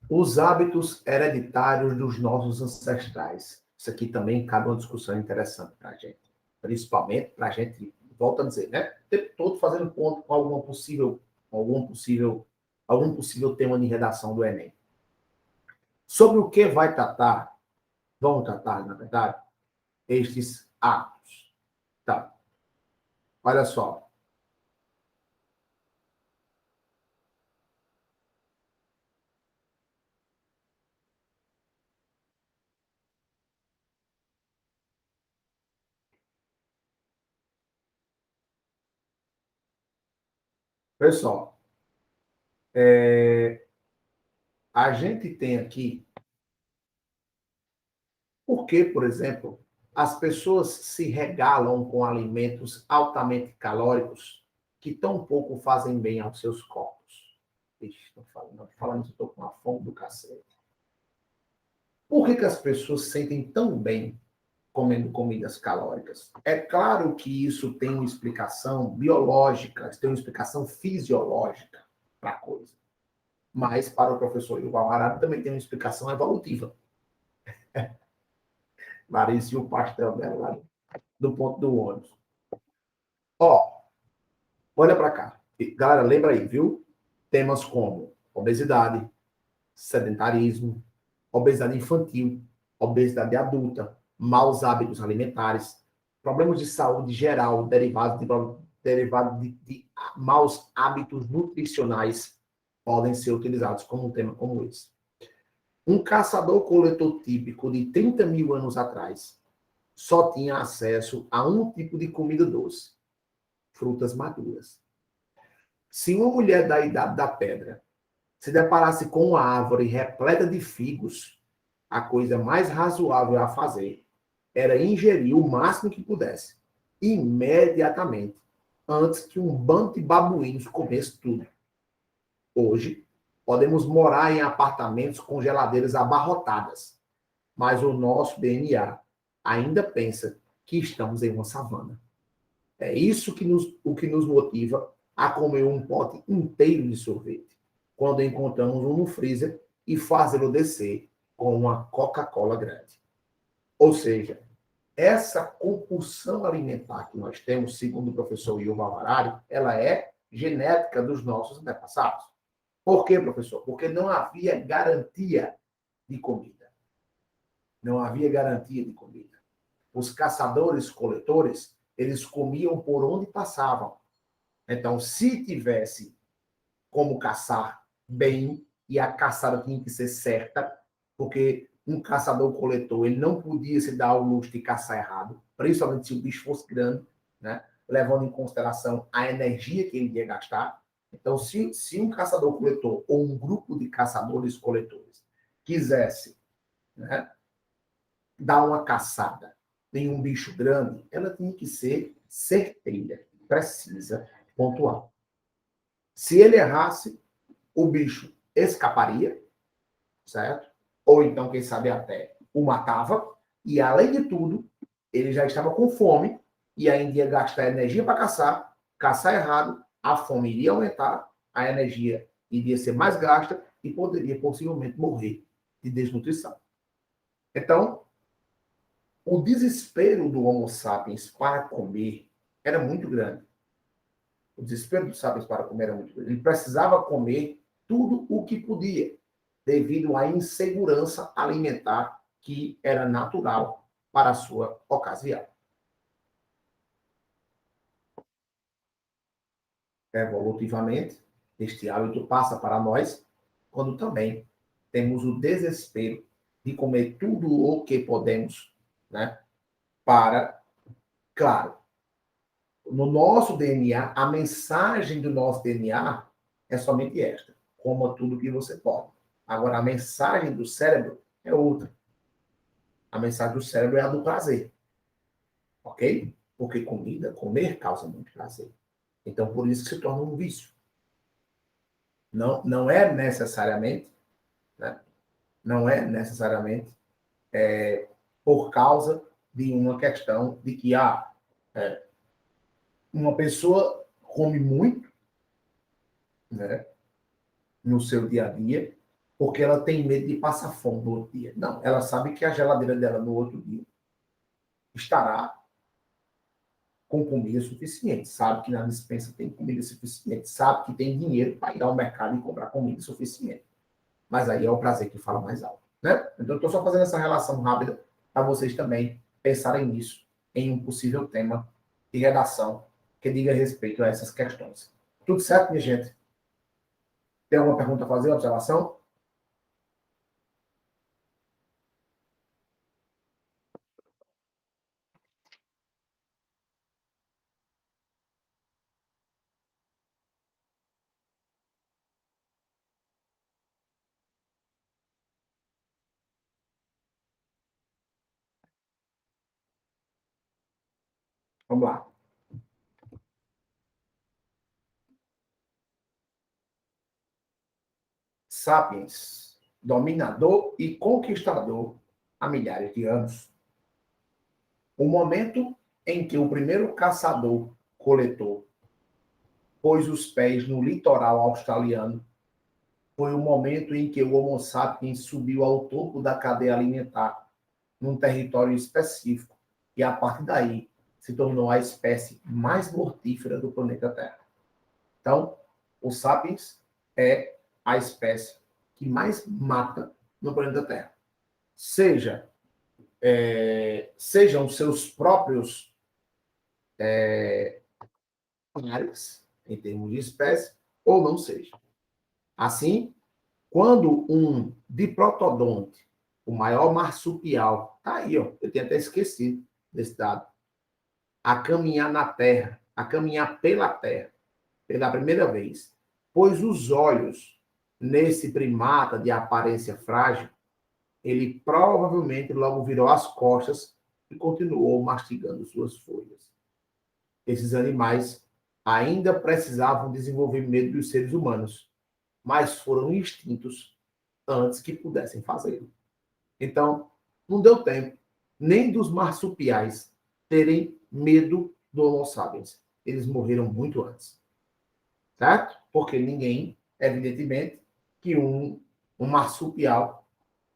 Os hábitos hereditários dos nossos ancestrais. Isso aqui também cabe uma discussão interessante para a gente. Principalmente para a gente, volta a dizer, né? O tempo todo fazendo ponto com algum possível tema de redação do Enem. Sobre o que vão tratar, na verdade, estes hábitos. Tá. Olha só. Pessoal, a gente tem aqui por que, por exemplo, as pessoas se regalam com alimentos altamente calóricos que tão pouco fazem bem aos seus corpos. Ixi, estou falando isso, estou com uma fome do cacete. Por que as pessoas se sentem tão bem comendo comidas calóricas? É claro que isso tem uma explicação biológica, tem uma explicação fisiológica para a coisa. Mas, para o professor Yuval Harari, também tem uma explicação evolutiva. Larissa e o pastel dela lá do ponto do ônibus. Ó, olha para cá. Galera, lembra aí, viu? Temas como obesidade, sedentarismo, obesidade infantil, obesidade adulta, maus hábitos alimentares, problemas de saúde geral derivados de maus hábitos nutricionais podem ser utilizados como um tema como esse. Um caçador-coletor típico de 30 mil anos atrás só tinha acesso a um tipo de comida doce, frutas maduras. Se uma mulher da idade da pedra se deparasse com uma árvore repleta de figos, a coisa mais razoável a fazer era ingerir o máximo que pudesse, imediatamente, antes que um bando de babuínos comesse tudo. Hoje, podemos morar em apartamentos com geladeiras abarrotadas, mas o nosso DNA ainda pensa que estamos em uma savana. É isso o que nos motiva a comer um pote inteiro de sorvete, quando encontramos um no freezer e fazê-lo descer com uma Coca-Cola grande. Ou seja, essa compulsão alimentar que nós temos, segundo o professor Yuval Harari, ela é genética dos nossos antepassados. Por quê, professor? Porque não havia garantia de comida. Não havia garantia de comida. Os caçadores-coletores, eles comiam por onde passavam. Então, se tivesse como caçar bem, e a caçada tinha que ser certa, porque um caçador-coletor, ele não podia se dar ao luxo de caçar errado, principalmente se o bicho fosse grande, né? Levando em consideração a energia que ele ia gastar. Então, se um caçador-coletor ou um grupo de caçadores-coletores quisesse, né, dar uma caçada em um bicho grande, ela tinha que ser certeira, precisa, pontual. Se ele errasse, o bicho escaparia, certo? Ou então, quem sabe até o matava, e além de tudo, ele já estava com fome e ainda ia gastar energia para caçar errado, a fome iria aumentar, a energia iria ser mais gasta e poderia possivelmente morrer de desnutrição. Então, o desespero do Homo sapiens para comer era muito grande. O desespero do sapiens para comer era muito grande. Ele precisava comer tudo o que podia, devido à insegurança alimentar que era natural para a sua ocasião. Evolutivamente, este hábito passa para nós quando também temos o desespero de comer tudo o que podemos, né? Para, claro, no nosso DNA, a mensagem do nosso DNA é somente esta: coma tudo que você pode. Agora, a mensagem do cérebro é outra. A mensagem do cérebro é a do prazer. Ok? Porque comer causa muito prazer. Então, por isso que se torna um vício. Não é necessariamente, né? Não é necessariamente por causa de uma questão de que uma pessoa come muito, né, no seu dia a dia, porque ela tem medo de passar fome no outro dia. Não, ela sabe que a geladeira dela no outro dia estará com comida suficiente, sabe que na despensa tem comida suficiente, sabe que tem dinheiro para ir ao mercado e comprar comida suficiente. Mas aí é o prazer que fala mais alto, né? Então, eu estou só fazendo essa relação rápida para vocês também pensarem nisso em um possível tema de redação que diga respeito a essas questões. Tudo certo, minha gente? Tem alguma pergunta a fazer, observação? Vamos lá. Sapiens, dominador e conquistador há milhares de anos. O momento em que o primeiro caçador-coletor pôs os pés no litoral australiano foi o momento em que o Homo sapiens subiu ao topo da cadeia alimentar, num território específico, e a partir daí se tornou a espécie mais mortífera do planeta Terra. Então, o sapiens é a espécie que mais mata no planeta Terra. Sejam seus próprios pares, em termos de espécie, ou não seja. Assim, quando um diprotodonte, o maior marsupial, tá aí, ó, eu tinha até esquecido desse dado, a caminhar na Terra, a caminhar pela Terra, pela primeira vez, pôs os olhos nesse primata de aparência frágil, ele provavelmente logo virou as costas e continuou mastigando suas folhas. Esses animais ainda precisavam desenvolver medo dos seres humanos, mas foram extintos antes que pudessem fazê-lo. Então, não deu tempo nem dos marsupiais terem medo do Homo sapiens. Eles morreram muito antes. certo? Porque ninguém, evidentemente, que um marsupial,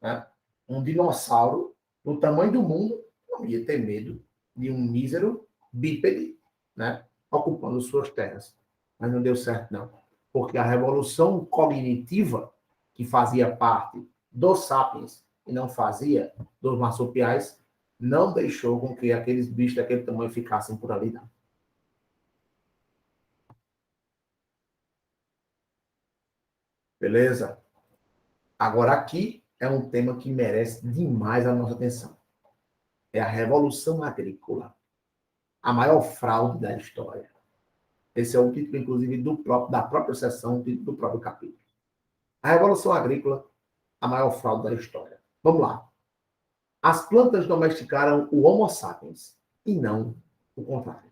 né, um dinossauro do tamanho do mundo, não ia ter medo de um mísero bípede, né, ocupando suas terras. Mas não deu certo, não. Porque a revolução cognitiva, que fazia parte dos sapiens e não fazia dos marsupiais, não deixou com que aqueles bichos daquele tamanho ficassem por ali, não. Beleza? Agora, aqui é um tema que merece demais a nossa atenção. É a Revolução Agrícola. A maior fraude da história. Esse é o título, inclusive, da própria sessão, do próprio capítulo. A Revolução Agrícola, a maior fraude da história. Vamos lá. As plantas domesticaram o Homo sapiens e não o contrário.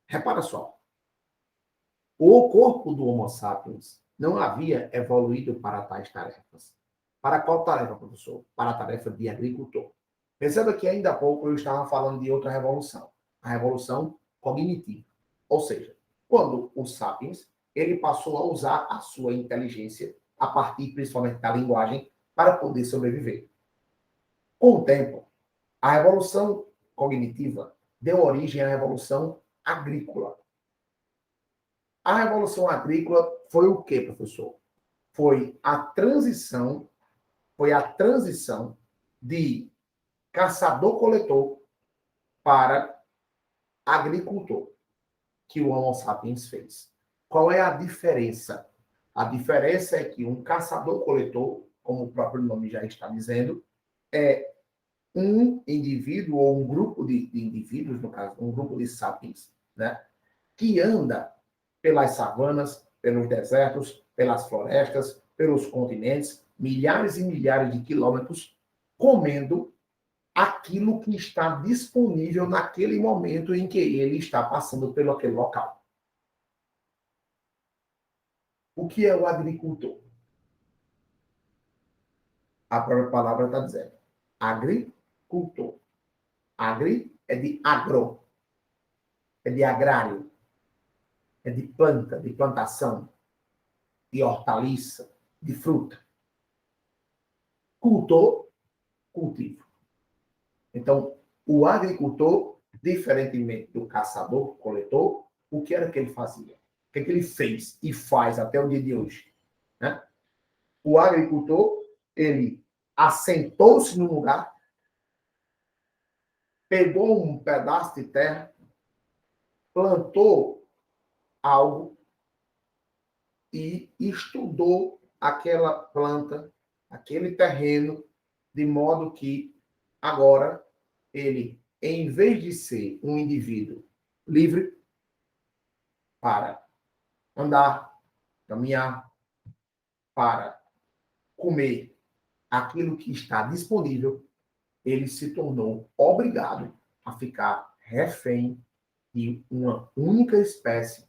Repara só. O corpo do Homo sapiens não havia evoluído para tais tarefas. Para qual tarefa, professor? Para a tarefa de agricultor. Perceba que ainda há pouco eu estava falando de outra revolução, a revolução cognitiva. Ou seja, quando o sapiens ele passou a usar a sua inteligência, a partir principalmente da linguagem, para poder sobreviver. Com o tempo, a revolução cognitiva deu origem à revolução agrícola. A revolução agrícola foi o quê, professor? Foi a transição de caçador-coletor para agricultor que o Homo sapiens fez. Qual é a diferença? A diferença é que um caçador-coletor, como o próprio nome já está dizendo, é um indivíduo ou um grupo de indivíduos, no caso, um grupo de sapiens, né, que anda pelas savanas, pelos desertos, pelas florestas, pelos continentes, milhares e milhares de quilômetros, comendo aquilo que está disponível naquele momento em que ele está passando pelo aquele local. O que é o agricultor? A própria palavra está dizendo. Agricultor. Agri é de agro, é de agrário, é de planta, de plantação, de hortaliça, de fruta. Cultor, cultivo. Então, o agricultor, diferentemente do caçador-coletor, o que era que ele fazia? O que é que ele fez e faz até o dia de hoje? Né? O agricultor, ele assentou-se num lugar, pegou um pedaço de terra, plantou algo e estudou aquela planta, aquele terreno, de modo que agora ele, em vez de ser um indivíduo livre para andar, caminhar, para comer aquilo que está disponível, ele se tornou obrigado a ficar refém de uma única espécie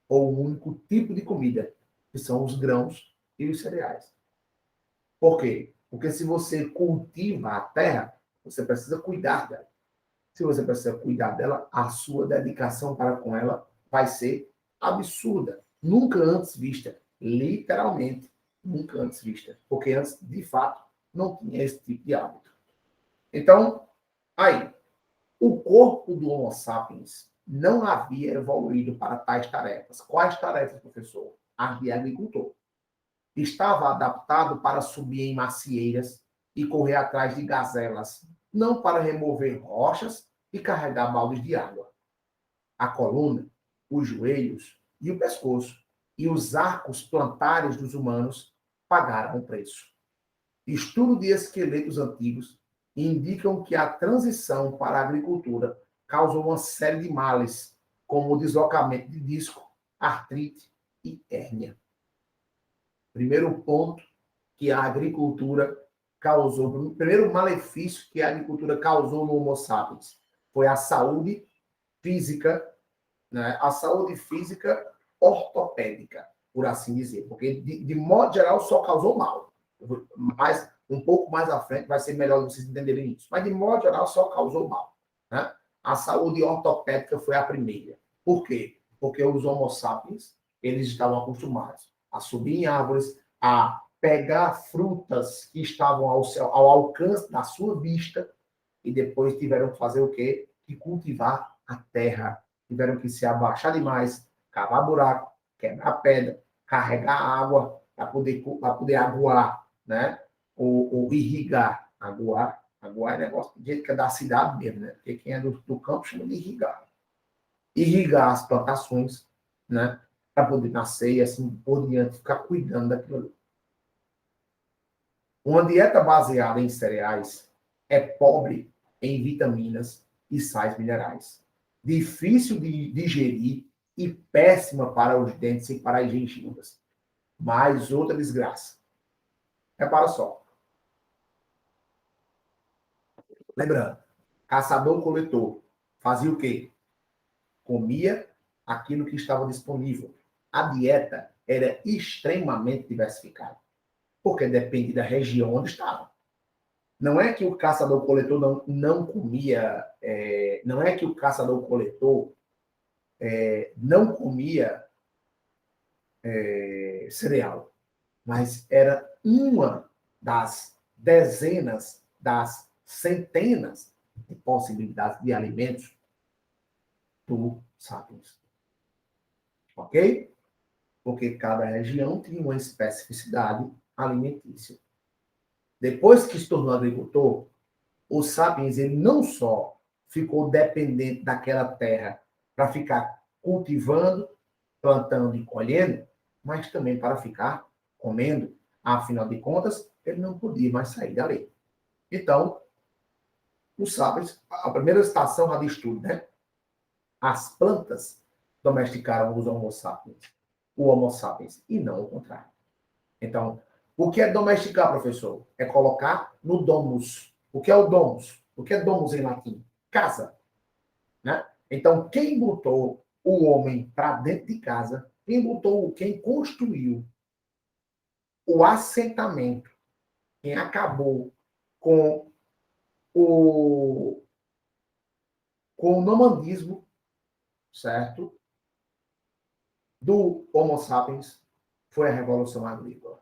ou um único tipo de comida, que são os grãos e os cereais. Por quê? Porque se você cultiva a terra, você precisa cuidar dela. Se você precisa cuidar dela, a sua dedicação para com ela vai ser absurda. Nunca antes vista. Literalmente, nunca antes vista. Porque antes, de fato, não tinha esse tipo de hábito. Então, aí, o corpo do Homo sapiens não havia evoluído para tais tarefas. Quais tarefas, professor? As de agricultor. Estava adaptado para subir em macieiras e correr atrás de gazelas, não para remover rochas e carregar baldes de água. A coluna, os joelhos e o pescoço e os arcos plantares dos humanos pagaram o preço. Estudo de esqueletos antigos indicam que a transição para a agricultura causou uma série de males, como o deslocamento de disco, artrite e hérnia. Primeiro ponto que a agricultura causou, o primeiro malefício que a agricultura causou no Homo sapiens foi a saúde física, né? A saúde física ortopédica, por assim dizer, porque de modo geral só causou mal. Mas um pouco mais à frente vai ser melhor vocês entenderem isso. Mas de modo geral só causou mal, né? A saúde ortopédica foi a primeira. Por quê? Porque os Homo sapiens eles estavam acostumados a subir em árvores, a pegar frutas que estavam ao alcance da sua vista, e depois tiveram que fazer o quê? Que cultivar a terra. Tiveram que se abaixar demais, cavar buraco, quebrar pedra, carregar água para poder aguar, né? Ou irrigar. Aguar é negócio de jeito que é da cidade mesmo, né? Porque quem é do campo chama de irrigar. Irrigar as plantações, né? Para poder nascer e assim por diante, ficar cuidando daquilo ali. Uma dieta baseada em cereais é pobre em vitaminas e sais minerais, difícil de digerir e péssima para os dentes e para as gengivas. Mais outra desgraça. Repara só. Lembrando, caçador-coletor fazia o quê? Comia aquilo que estava disponível. A dieta era extremamente diversificada, porque depende da região onde estava. Não é que o caçador-coletor não comia, não é que o caçador-coletor não comia cereal, mas era uma das dezenas, das centenas de possibilidades de alimentos do Sapiens. Ok? Porque cada região tinha uma especificidade alimentícia. Depois que se tornou agricultor, o Sapiens ele não só ficou dependente daquela terra para ficar cultivando, plantando e colhendo, mas também para ficar comendo. Afinal de contas, ele não podia mais sair dali. Então, o Sapiens, a primeira estação lá de estudo, né? As plantas domesticaram os Homo sapiens, o Homo sapiens, e não o contrário. Então, o que é domesticar, professor? É colocar no domus. O que é o domus? O que é domus em latim? Casa. Né? Então, quem botou o homem para dentro de casa, quem construiu o assentamento, quem acabou com o, com o nomandismo, certo? Do Homo sapiens, foi a Revolução Agrícola.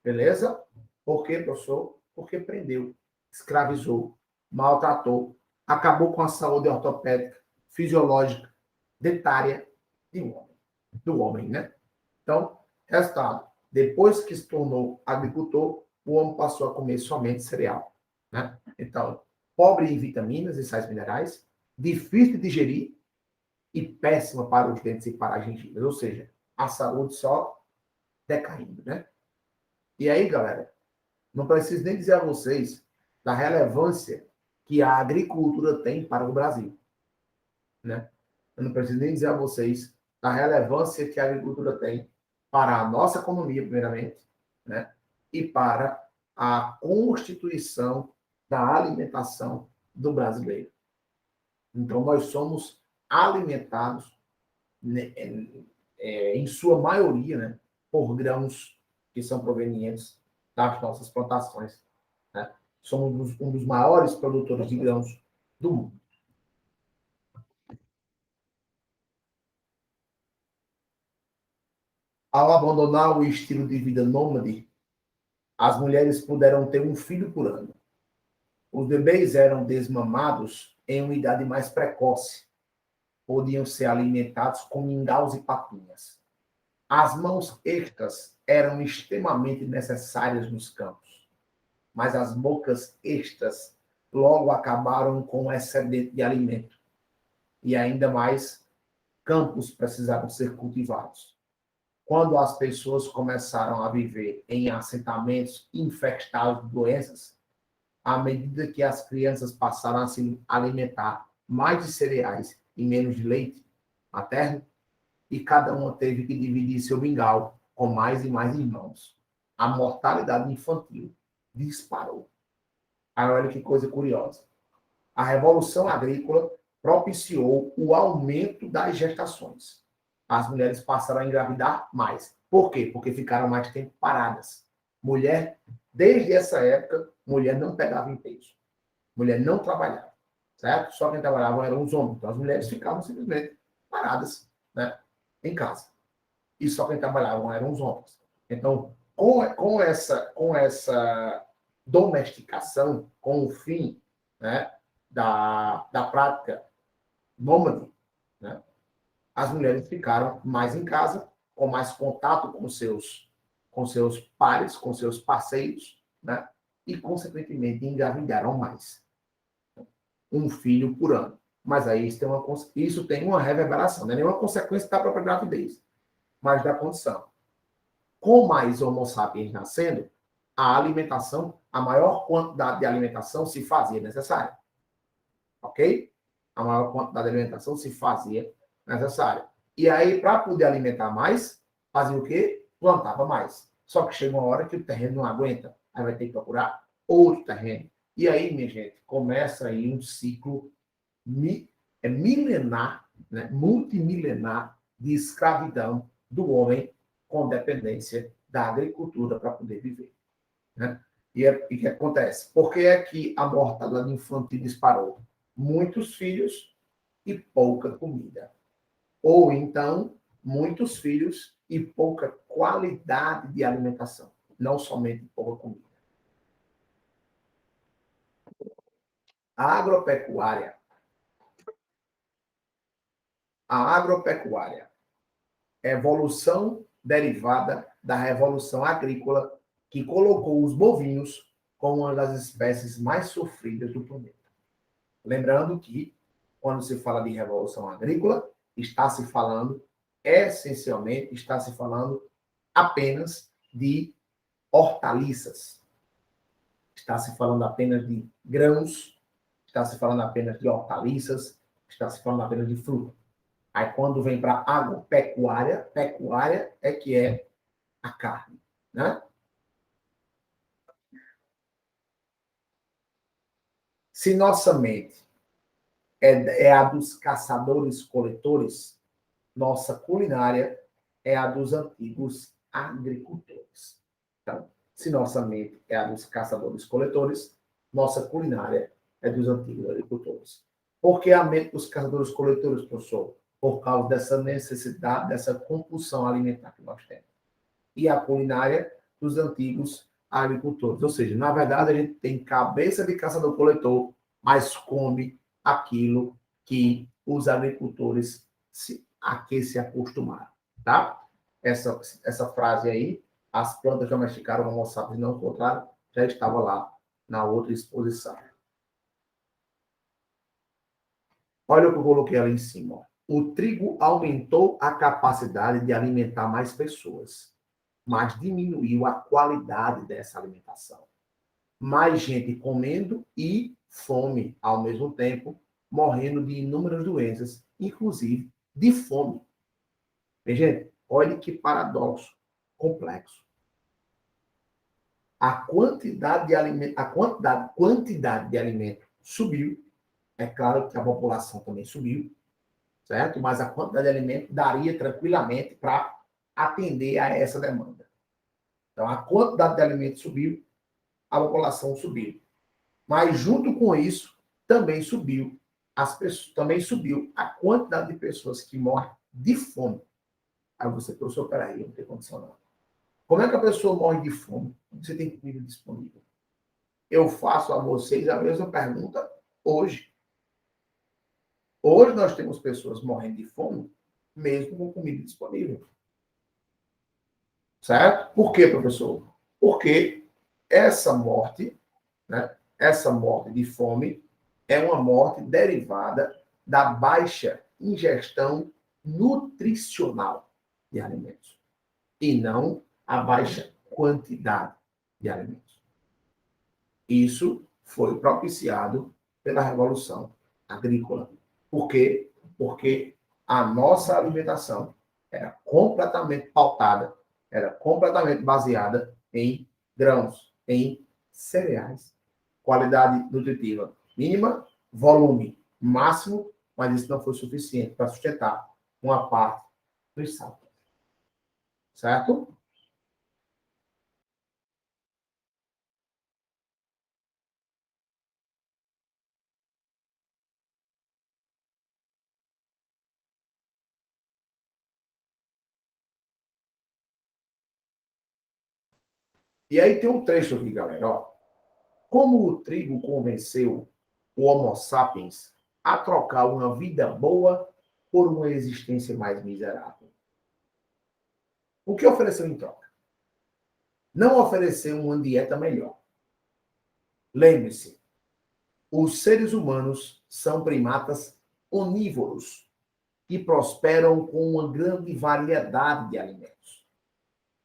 Beleza? Por quê, professor? Porque prendeu, escravizou, maltratou, acabou com a saúde ortopédica, fisiológica, dentária do homem, né? Então, resultado, depois que se tornou agricultor, o homem passou a comer somente cereal, né? Então, pobre em vitaminas e sais minerais, difícil de digerir e péssima para os dentes e para as gengivas, ou seja, a saúde só decaindo, né? E aí, galera, não preciso nem dizer a vocês da relevância que a agricultura tem para o Brasil, né? Eu não preciso nem dizer a vocês da relevância que a agricultura tem para a nossa economia, primeiramente, né? E para a constituição da alimentação do brasileiro. Então, nós somos alimentados, né, em sua maioria, né, por grãos que são provenientes das nossas plantações. Né? Somos um dos maiores produtores de grãos do mundo. Ao abandonar o estilo de vida nômade, as mulheres puderam ter um filho por ano. Os bebês eram desmamados em uma idade mais precoce. Podiam ser alimentados com mingaus e papinhas. As mãos extras eram extremamente necessárias nos campos, mas as bocas extras logo acabaram com o excedente de alimento. E ainda mais, campos precisaram ser cultivados. Quando as pessoas começaram a viver em assentamentos infestados de doenças, à medida que as crianças passaram a se alimentar mais de cereais e menos de leite materno, e cada uma teve que dividir seu mingau com mais e mais irmãos. A mortalidade infantil disparou. Aí olha que coisa curiosa. A Revolução Agrícola propiciou o aumento das gestações. As mulheres passaram a engravidar mais. Por quê? Porque ficaram mais tempo paradas. Mulher, desde essa época, mulher não pegava em peso. Mulher não trabalhava, certo? Só quem trabalhava eram os homens. Então as mulheres ficavam simplesmente paradas, né, em casa. e só quem trabalhava eram os homens. Então, com essa domesticação, com o fim, né, da prática nômade, né, as mulheres ficaram mais em casa, com mais contato com seus pares, com seus parceiros, né, e, consequentemente, engravidaram mais. Um filho por ano. Mas aí isso tem uma reverberação, não é nenhuma consequência da própria gravidez, mas da condição. Com mais Homo sapiens nascendo, a alimentação, a maior quantidade de alimentação se fazia necessária. Ok? A maior quantidade de alimentação se fazia necessária. E aí, para poder alimentar mais, fazia o quê? Plantava mais. Só que chega uma hora que o terreno não aguenta, aí vai ter que procurar outro terreno. E aí, minha gente, começa aí um ciclo milenar, né, multimilenar de escravidão do homem com dependência da agricultura para poder viver. Né? E o que acontece? Por que é que a mortalidade infantil disparou? Muitos filhos e pouca comida. Ou então, muitos filhos e pouca qualidade de alimentação, não somente pouca comida. A agropecuária. A agropecuária é evolução derivada da revolução agrícola que colocou os bovinos como uma das espécies mais sofridas do planeta. Lembrando que, quando se fala de revolução agrícola, está se falando apenas de hortaliças. Está se falando apenas de grãos, está se falando apenas de hortaliças, está se falando apenas de fruta. Aí, quando vem para agropecuária, pecuária é que é a carne, né? Se nossa mente é a dos caçadores-coletores, nossa culinária é a dos antigos agricultores. Então, se nossa mente é a dos caçadores-coletores, nossa culinária é dos antigos agricultores. Por que a mente dos caçadores-coletores, professor? Por causa dessa necessidade, dessa compulsão alimentar que nós temos. E a culinária dos antigos agricultores. Ou seja, na verdade, a gente tem cabeça de caçador-coletor, mas come aquilo que os agricultores se acostumaram. Tá? Essa frase aí, as plantas domesticaram, o Homo sapiens não encontraram, já estava lá na outra exposição. Olha o que eu coloquei ali em cima. O trigo aumentou a capacidade de alimentar mais pessoas, mas diminuiu a qualidade dessa alimentação. Mais gente comendo e fome ao mesmo tempo, morrendo de inúmeras doenças, inclusive de fome. Bem, gente, olha que paradoxo complexo. A quantidade de alimento subiu. É claro que a população também subiu, certo? Mas a quantidade de alimento daria tranquilamente para atender a essa demanda. Então, a quantidade de alimento subiu, a população subiu. Mas, junto com isso, também subiu a quantidade de pessoas que morrem de fome. Aí você, professor, peraí, não tem condição não. Como é que a pessoa morre de fome? Você tem comida disponível. Eu faço a vocês a mesma pergunta hoje. Hoje nós temos pessoas morrendo de fome, mesmo com comida disponível. Certo? Por quê, professor? Porque essa morte, né, essa morte de fome, é uma morte derivada da baixa ingestão nutricional de alimentos e não a baixa quantidade de alimentos. Isso foi propiciado pela Revolução Agrícola. Por quê? Porque a nossa alimentação era completamente pautada, era completamente baseada em grãos, em cereais. Qualidade nutritiva mínima, volume máximo, mas isso não foi suficiente para sustentar uma parte dos sábios. Certo? E aí tem um trecho aqui, galera. Ó. Como o trigo convenceu o Homo sapiens a trocar uma vida boa por uma existência mais miserável? O que ofereceu em troca? Não ofereceu uma dieta melhor. Lembre-se, os seres humanos são primatas onívoros que prosperam com uma grande variedade de alimentos.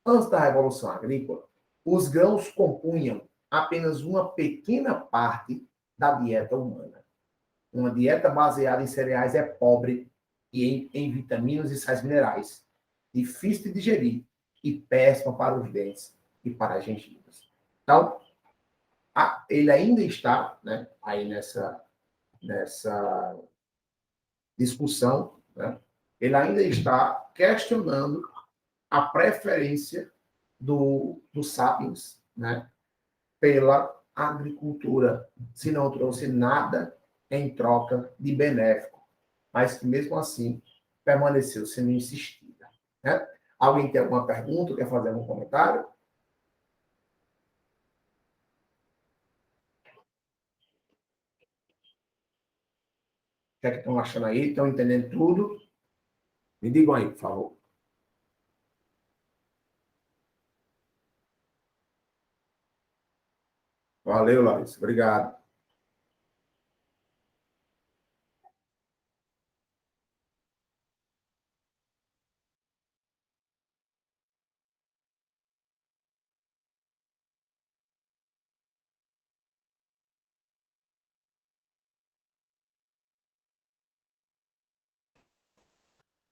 Antes da Revolução Agrícola, os grãos compunham apenas uma pequena parte da dieta humana. Uma dieta baseada em cereais é pobre em vitaminas e sais minerais, difícil de digerir e péssima para os dentes e para as gengivas. Então, ele ainda está, né, aí nessa discussão, né, ele ainda está questionando a preferência do Sapiens, né, pela agricultura, se não trouxe nada em troca de benéfico, mas que mesmo assim permaneceu sendo insistida. Né? Alguém tem alguma pergunta, quer fazer algum comentário? O que é que estão achando aí? Estão entendendo tudo? Me digam aí, por favor. Valeu, Larissa. Obrigado.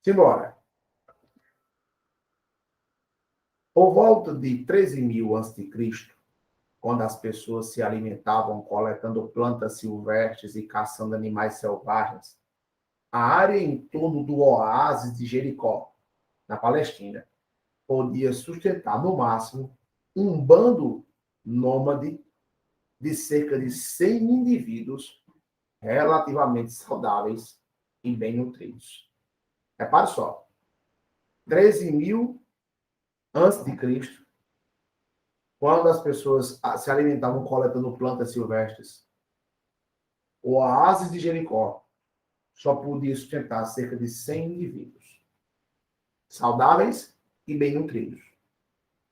Simbora. Por volta de 13.000 a.C., quando as pessoas se alimentavam coletando plantas silvestres e caçando animais selvagens, a área em torno do oásis de Jericó, na Palestina, podia sustentar no máximo um bando nômade de cerca de 100 indivíduos relativamente saudáveis e bem nutridos. Repare só, 13.000 antes de Cristo, quando as pessoas se alimentavam coletando plantas silvestres, o oásis de Jericó só podia sustentar cerca de 100 indivíduos, saudáveis e bem nutridos.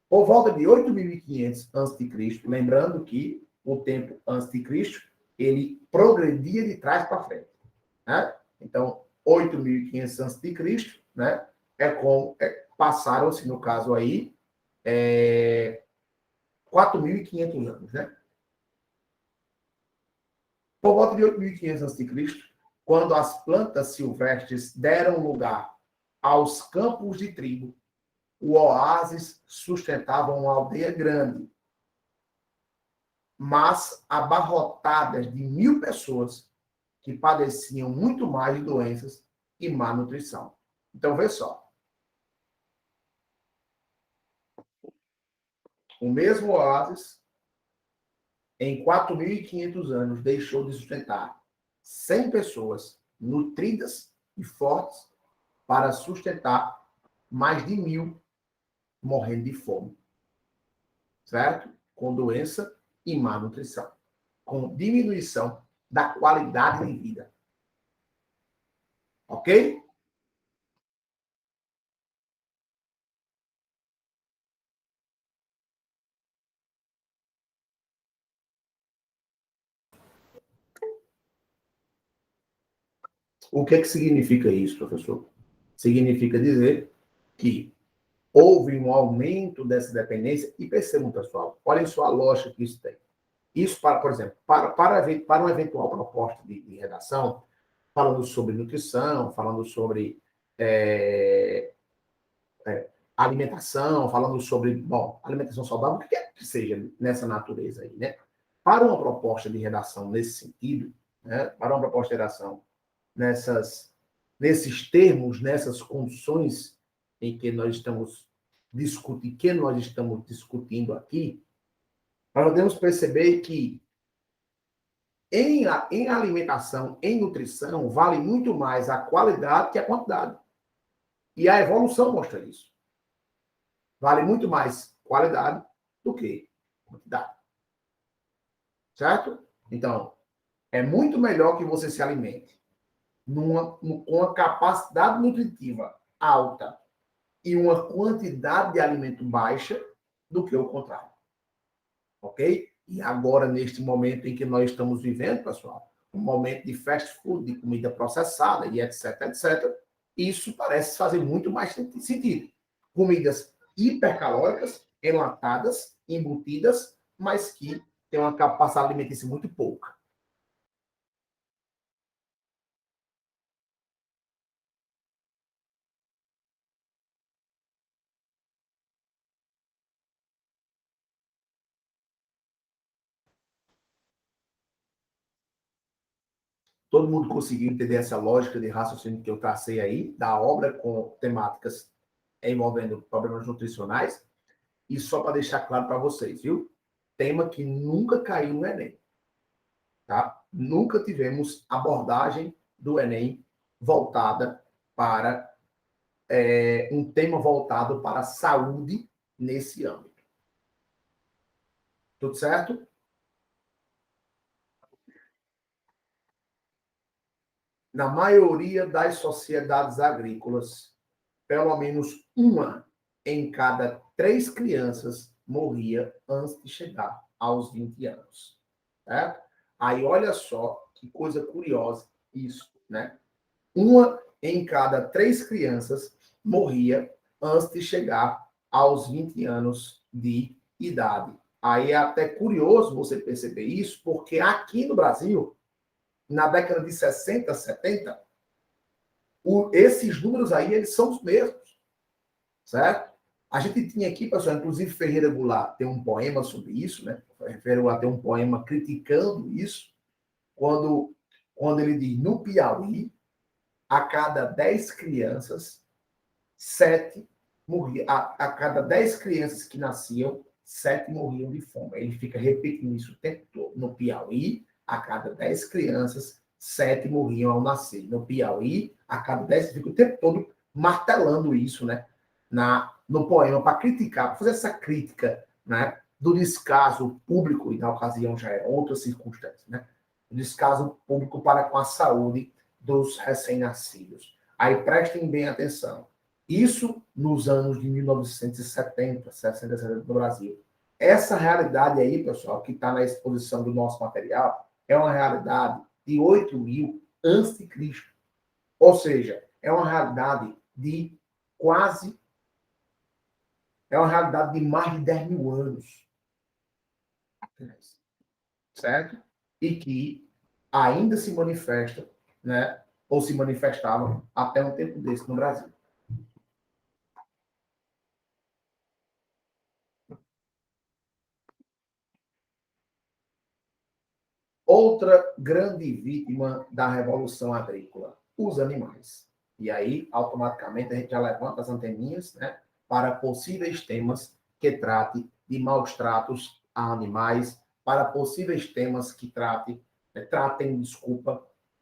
Por volta de 8.500 a.C., lembrando que o tempo antes de Cristo, ele progredia de trás para frente. Né? Então, 8.500 a.C., né? Passaram-se, no caso aí, 4.500 anos. Né? Por volta de 8.500 a.C., quando as plantas silvestres deram lugar aos campos de trigo, o oásis sustentava uma aldeia grande, mas abarrotadas de 1.000 pessoas que padeciam muito mais de doenças e má nutrição. Então, vê só. O mesmo oásis, em 4.500 anos, deixou de sustentar 100 pessoas nutridas e fortes para sustentar mais de 1.000 morrendo de fome. Certo? Com doença e má nutrição. Com diminuição da qualidade de vida. Ok? O que significa isso, professor? Significa dizer que houve um aumento dessa dependência, e percebam, pessoal, olhem só a lógica que isso tem. Isso, por exemplo, para uma eventual proposta de redação, falando sobre nutrição, falando sobre alimentação, falando sobre, alimentação saudável, o que quer que seja nessa natureza aí, né? Para uma proposta de redação nesse sentido, né? Para uma proposta de redação nesses termos, nessas condições em que nós estamos discutindo aqui, nós podemos perceber que em alimentação, em nutrição, vale muito mais a qualidade que a quantidade. E a evolução mostra isso. Vale muito mais qualidade do que quantidade. Certo? Então, é muito melhor que você se alimente com uma capacidade nutritiva alta e uma quantidade de alimento baixa do que o contrário. Ok? E agora, neste momento em que nós estamos vivendo, pessoal, um momento de fast food, de comida processada e etc, etc, isso parece fazer muito mais sentido. Comidas hipercalóricas, enlatadas, embutidas, mas que têm uma capacidade alimentícia muito pouca. Todo mundo conseguiu entender essa lógica de raciocínio que eu tracei aí, da obra com temáticas envolvendo problemas nutricionais? E só para deixar claro para vocês, viu? Tema que nunca caiu no Enem. Tá? Nunca tivemos abordagem do Enem voltada para um tema voltado para a saúde nesse âmbito. Tudo certo? Na maioria das sociedades agrícolas, pelo menos uma em cada 3 crianças morria antes de chegar aos 20 anos. Certo? Aí olha só que coisa curiosa isso, né? Uma em cada 3 crianças morria antes de chegar aos 20 anos de idade. Aí é até curioso você perceber isso, porque aqui no Brasil, na década de 60, 70, esses números aí, eles são os mesmos, certo? A gente tinha aqui, pessoal, inclusive Ferreira Goulart tem um poema sobre isso, né? Ferreira Goulart tem um poema criticando isso, quando ele diz, no Piauí, a cada 10 crianças, 7 morriam. A cada 10 crianças que nasciam, 7 morriam de fome. Ele fica repetindo isso o tempo todo. No Piauí, a cada 10 crianças, 7 morriam ao nascer. No Piauí, a cada 10, fica o tempo todo martelando isso, né? No poema, para criticar, para fazer essa crítica, né? Do descaso público, e na ocasião já era outra circunstância, né? O descaso público para com a saúde dos recém-nascidos. Aí prestem bem atenção. Isso nos anos de 1970, 60, 70 no Brasil. Essa realidade aí, pessoal, que está na exposição do nosso material, é uma realidade de 8.000 antes de Cristo. Ou seja, é uma realidade de quase... É uma realidade de mais de 10.000 anos. Certo? E que ainda se manifesta, né? Ou se manifestava até um tempo desse no Brasil. Outra grande vítima da Revolução Agrícola, os animais. E aí, automaticamente, a gente já levanta as anteninhas, né, para possíveis temas que tratem de maus tratos a animais, para possíveis temas que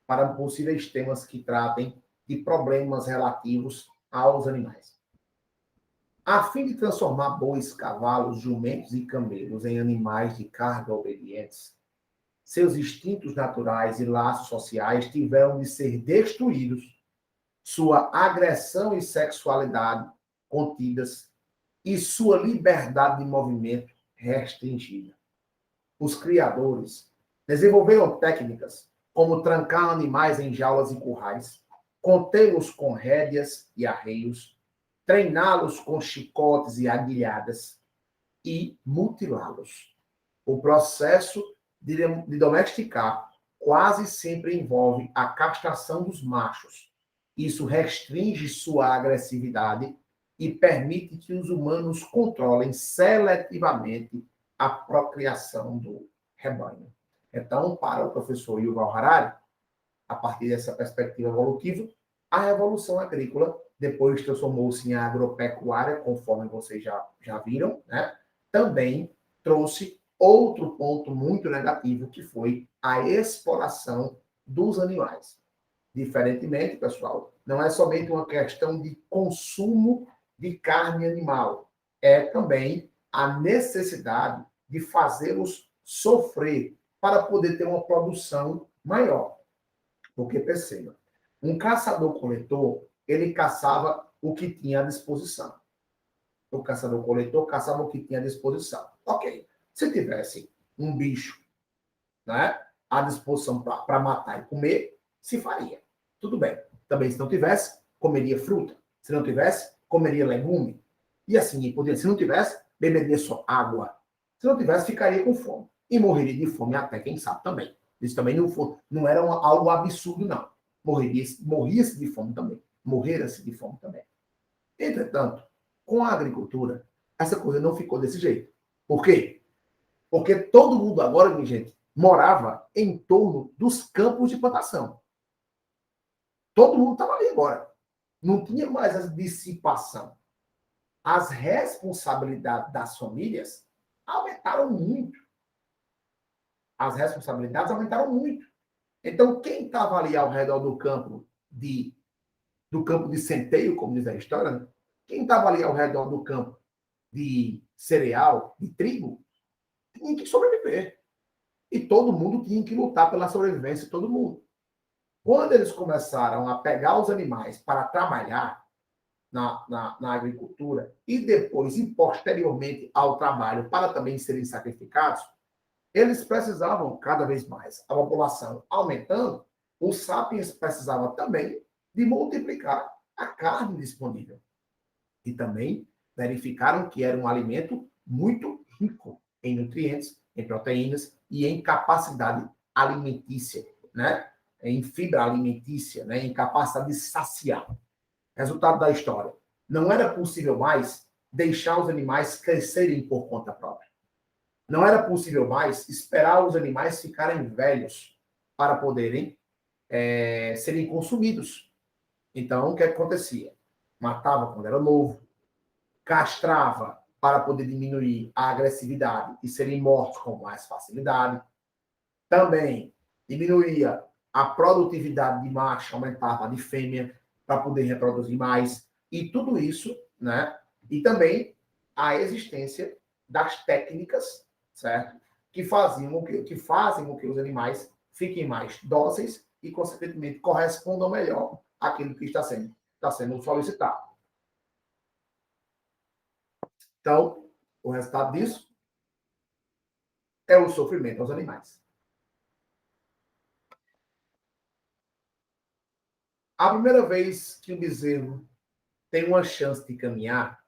para possíveis temas que tratem de problemas relativos aos animais. A fim de transformar bois, cavalos, jumentos e camelos em animais de carga obedientes, seus instintos naturais e laços sociais tiveram de ser destruídos, sua agressão e sexualidade contidas e sua liberdade de movimento restringida. Os criadores desenvolveram técnicas como trancar animais em jaulas e currais, contê-los com rédeas e arreios, treiná-los com chicotes e aguilhadas e mutilá-los. O processo de domesticar quase sempre envolve a castração dos machos. Isso restringe sua agressividade e permite que os humanos controlem seletivamente a procriação do rebanho. Então, para o professor Yuval Harari, a partir dessa perspectiva evolutiva, a revolução agrícola depois transformou-se em agropecuária, conforme vocês já viram, né? Também trouxe outro ponto muito negativo, que foi a exploração dos animais. Diferentemente, pessoal, não é somente uma questão de consumo de carne animal, é também a necessidade de fazê-los sofrer para poder ter uma produção maior. Porque, perceba, um caçador-coletor, ele caçava o que tinha à disposição. O caçador-coletor caçava o que tinha à disposição. Ok. Se tivesse um bicho, né, à disposição para matar e comer, se faria. Tudo bem. Também, se não tivesse, comeria fruta. Se não tivesse, comeria legume. E assim, poderia. Se não tivesse, beberia só água. Se não tivesse, ficaria com fome. E morreria de fome até, quem sabe, também. Isso também não era algo absurdo, não. Morria-se de fome também. Morrera-se de fome também. Entretanto, com a agricultura, essa coisa não ficou desse jeito. Por quê? Porque todo mundo agora, minha gente, morava em torno dos campos de plantação. Todo mundo estava ali agora. Não tinha mais a dissipação. As responsabilidades das famílias aumentaram muito. As responsabilidades aumentaram muito. Então, quem estava ali ao redor do campo de centeio, como diz a história, né? Quem estava ali ao redor do campo de cereal, de trigo, tinha que sobreviver. E todo mundo tinha que lutar pela sobrevivência de todo mundo. Quando eles começaram a pegar os animais para trabalhar na agricultura e depois, e posteriormente ao trabalho, para também serem sacrificados, eles precisavam cada vez mais. A população aumentando, os sapiens precisavam também de multiplicar a carne disponível. E também verificaram que era um alimento muito rico em nutrientes, em proteínas e em capacidade alimentícia, né? Em fibra alimentícia, né? Em capacidade de saciar. Resultado da história. Não era possível mais deixar os animais crescerem por conta própria. Não era possível mais esperar os animais ficarem velhos para poderem serem consumidos. Então, o que acontecia? Matava quando era novo, castrava para poder diminuir a agressividade e serem mortos com mais facilidade. Também diminuía a produtividade de macho, aumentava a de fêmea para poder reproduzir mais. E tudo isso, né? E também a existência das técnicas, certo? Que fazem com que os animais fiquem mais dóceis e, consequentemente, correspondam melhor àquilo que está sendo solicitado. Então, o resultado disso é o sofrimento aos animais. A primeira vez que o bezerro tem uma chance de caminhar,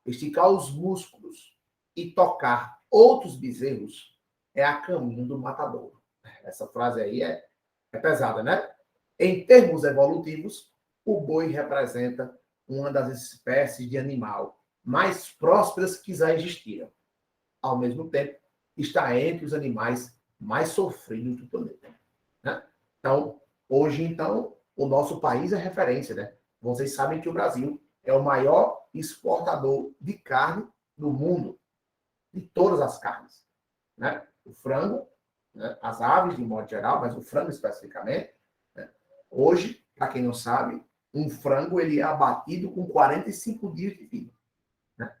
esticar os músculos e tocar outros bezerros é a caminho do matador. Essa frase aí é pesada, né? Em termos evolutivos, o boi representa uma das espécies de animal mais prósperas que já existiram. Ao mesmo tempo, está entre os animais mais sofridos do planeta. Né? Então, hoje, então, o nosso país é referência, né? Vocês sabem que o Brasil é o maior exportador de carne do mundo, de todas as carnes. Né? O frango, né? As aves de modo geral, mas o frango especificamente. Né? Hoje, para quem não sabe, um frango ele é abatido com 45 dias de vida. Né?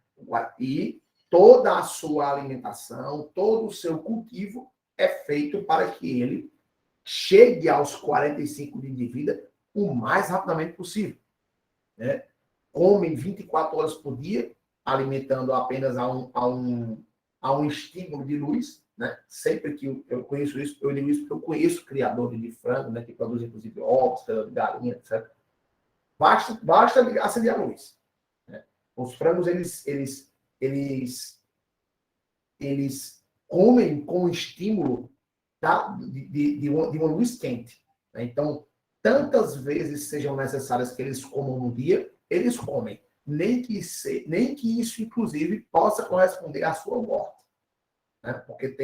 E toda a sua alimentação, todo o seu cultivo é feito para que ele chegue aos 45 dias de vida o mais rapidamente possível. Né? Comem 24 horas por dia, alimentando apenas a um estímulo de luz. Né? Sempre que eu conheço isso, eu digo isso porque eu conheço criadores de frango, né, que produzem, inclusive, ovos, galinha, etc. Basta acender a luz. Né? Os frangos, eles comem com estímulo de uma luz quente. Né? Então, tantas vezes sejam necessárias que eles comam no dia, eles comem. Nem que isso, inclusive, possa corresponder à sua morte. Né? Porque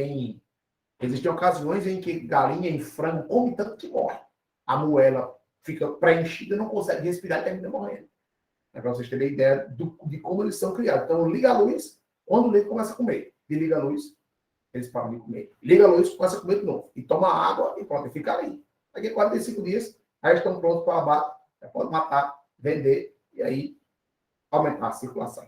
existem ocasiões em que galinha e frango comem tanto que morre. A moela fica preenchida, não consegue respirar e termina morrendo. É para vocês terem ideia de como eles são criados. Então, liga a luz, quando o leite começa a comer. E liga a luz, eles param de comer. Liga a luz, começa a comer de novo. E toma água e pronto, e fica ali. Daqui a 45 dias, aí estão prontos para abate. Pode matar, vender e aí aumentar a circulação.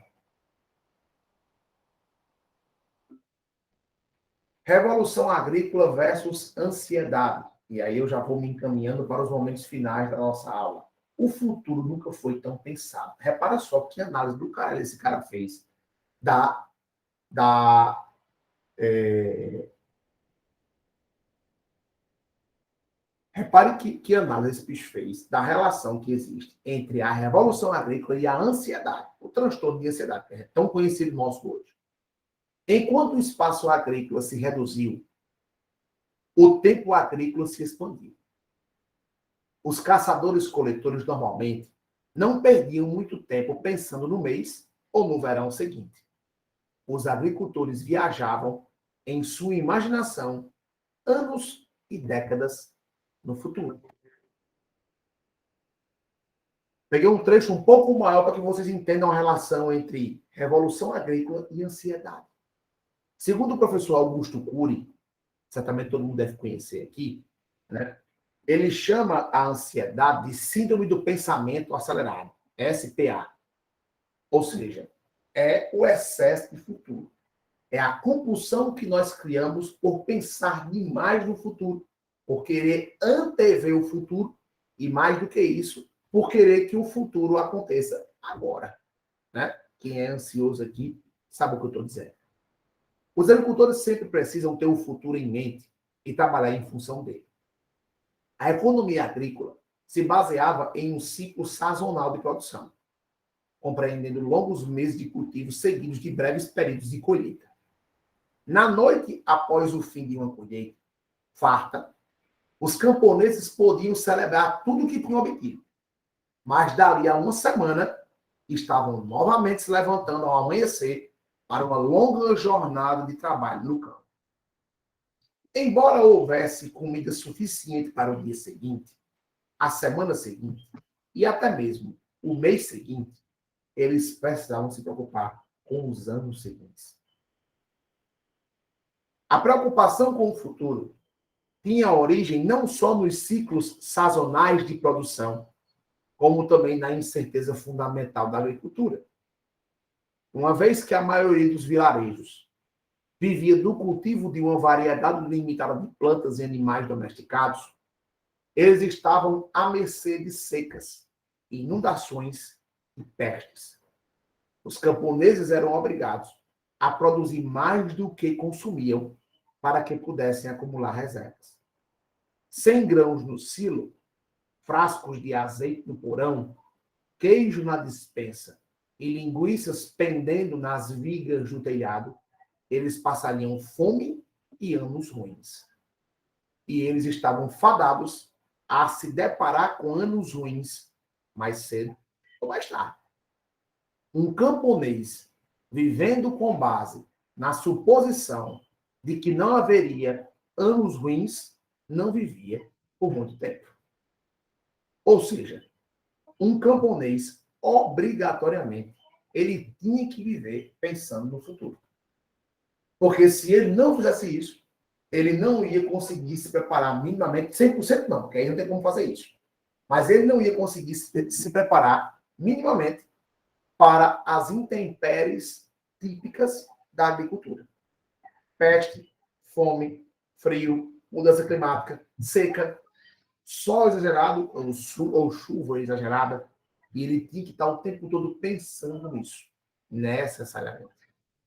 Revolução agrícola versus ansiedade. E aí eu já vou me encaminhando para os momentos finais da nossa aula. O futuro nunca foi tão pensado. Repara só que análise do cara esse cara fez da repare que análise esse bicho fez da relação que existe entre a revolução agrícola e a ansiedade, o transtorno de ansiedade, que é tão conhecido nosso hoje. Enquanto o espaço agrícola se reduziu, o tempo agrícola se expandiu. Os caçadores-coletores normalmente não perdiam muito tempo pensando no mês ou no verão seguinte. Os agricultores viajavam em sua imaginação anos e décadas no futuro. Peguei um trecho um pouco maior para que vocês entendam a relação entre revolução agrícola e ansiedade. Segundo o professor Augusto Cury, certamente todo mundo deve conhecer aqui, né? Ele chama a ansiedade de síndrome do pensamento acelerado, SPA. Ou seja, é o excesso de futuro. É a compulsão que nós criamos por pensar demais no futuro, por querer antever o futuro e, mais do que isso, por querer que o futuro aconteça agora. Né? Quem é ansioso aqui sabe o que eu estou dizendo. Os agricultores sempre precisam ter o futuro em mente e trabalhar em função dele. A economia agrícola se baseava em um ciclo sazonal de produção, compreendendo longos meses de cultivo seguidos de breves períodos de colheita. Na noite após o fim de uma colheita farta, os camponeses podiam celebrar tudo o que tinham obtido. Mas dali a uma semana, estavam novamente se levantando ao amanhecer para uma longa jornada de trabalho no campo. Embora houvesse comida suficiente para o dia seguinte, a semana seguinte e até mesmo o mês seguinte, eles precisavam se preocupar com os anos seguintes. A preocupação com o futuro tinha origem não só nos ciclos sazonais de produção, como também na incerteza fundamental da agricultura. Uma vez que a maioria dos vilarejos vivia do cultivo de uma variedade limitada de plantas e animais domesticados, eles estavam à mercê de secas, inundações e pestes. Os camponeses eram obrigados a produzir mais do que consumiam para que pudessem acumular reservas. 100 grãos no silo, frascos de azeite no porão, queijo na despensa e linguiças pendendo nas vigas do telhado, eles passariam fome e anos ruins. E eles estavam fadados a se deparar com anos ruins mais cedo ou mais tarde. Um camponês vivendo com base na suposição de que não haveria anos ruins, não vivia por muito tempo. Ou seja, um camponês, obrigatoriamente, ele tinha que viver pensando no futuro. Porque se ele não fizesse isso, ele não ia conseguir se preparar minimamente, 100% não, porque aí não tem como fazer isso. Mas ele não ia conseguir se preparar minimamente para as intempéries típicas da agricultura. Peste, fome, frio, mudança climática, seca, sol exagerado ou chuva exagerada, e ele tinha que estar o tempo todo pensando nisso, necessariamente.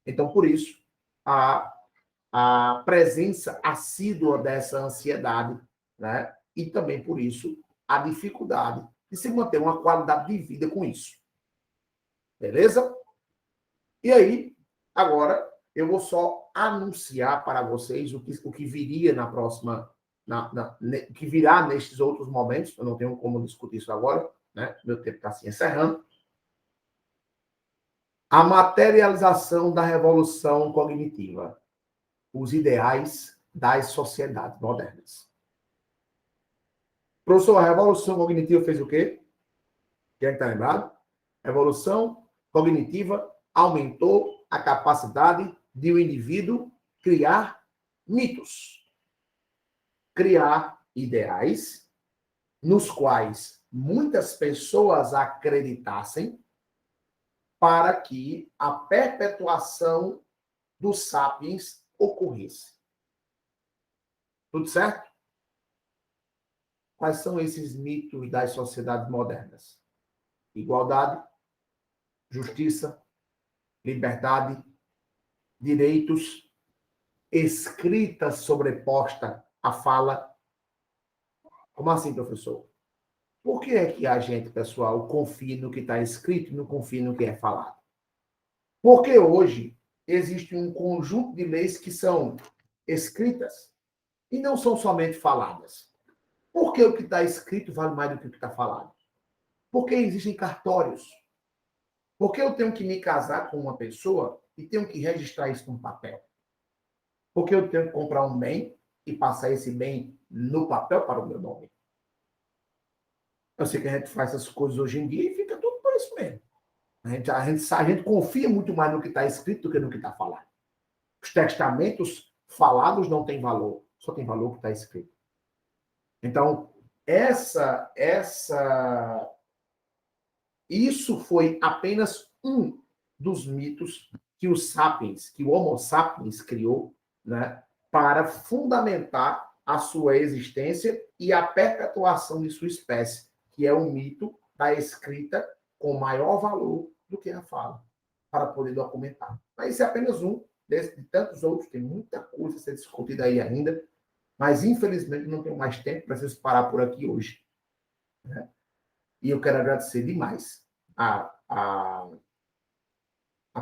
Então, por isso, a presença assídua dessa ansiedade, né? E também, por isso, a dificuldade de se manter uma qualidade de vida com isso. Beleza? E aí, agora, eu vou só anunciar para vocês o que viria na próxima, o que virá nestes outros momentos. Eu não tenho como discutir isso agora, né? Meu tempo está se encerrando. A materialização da revolução cognitiva. Os ideais das sociedades modernas. Professor, a revolução cognitiva fez o quê? Quem é que está lembrado? Revolução cognitiva aumentou a capacidade de o indivíduo criar mitos, criar ideais nos quais muitas pessoas acreditassem para que a perpetuação dos sapiens ocorresse. Tudo certo? Quais são esses mitos das sociedades modernas? Igualdade, justiça, liberdade, direitos, escrita sobreposta à fala. Como assim, professor? Por que é que a gente, pessoal, confia no que está escrito e não confia no que é falado? Porque hoje existe um conjunto de leis que são escritas e não são somente faladas. Por que o que está escrito vale mais do que o que está falado? Porque existem cartórios. Porque eu tenho que me casar com uma pessoa e tenho que registrar isso num papel. Porque eu tenho que comprar um bem e passar esse bem no papel para o meu nome. Eu sei que a gente faz essas coisas hoje em dia e fica tudo por isso mesmo. A gente confia muito mais no que está escrito do que no que está falado. Os testamentos falados não têm valor, só tem valor o que está escrito. Então, isso foi apenas um dos mitos que que o Homo sapiens criou, né, para fundamentar a sua existência e a perpetuação de sua espécie, que é o mito da escrita com maior valor do que a fala, para poder documentar. Mas isso é apenas um de tantos outros, tem muita coisa a ser discutida aí ainda, mas infelizmente não tenho mais tempo, preciso parar por aqui hoje. Né? E eu quero agradecer demais a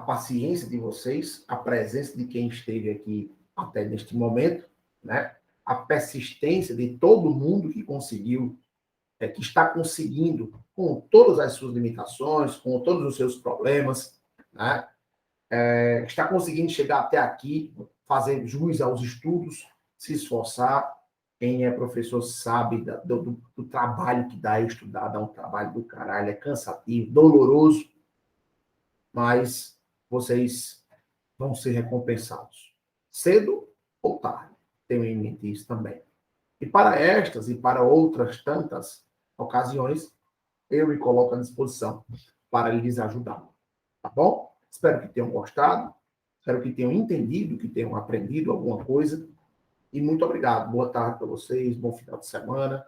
paciência de vocês, a presença de quem esteve aqui até neste momento, né? A persistência de todo mundo que conseguiu, que está conseguindo, com todas as suas limitações, com todos os seus problemas, né? Está conseguindo chegar até aqui, fazer jus aos estudos, se esforçar. Quem é professor sabe do trabalho que dá estudar, dá um trabalho do caralho, é cansativo, doloroso, mas vocês vão ser recompensados. Cedo ou tarde. Tenham em mente isso também. E para estas e para outras tantas ocasiões, eu me coloco à disposição para lhes ajudar. Tá bom? Espero que tenham gostado, espero que tenham entendido, que tenham aprendido alguma coisa. E muito obrigado. Boa tarde para vocês, bom final de semana.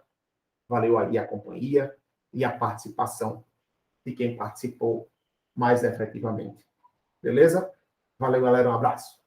Valeu aí a companhia e a participação de quem participou mais efetivamente. Beleza? Valeu, galera. Um abraço.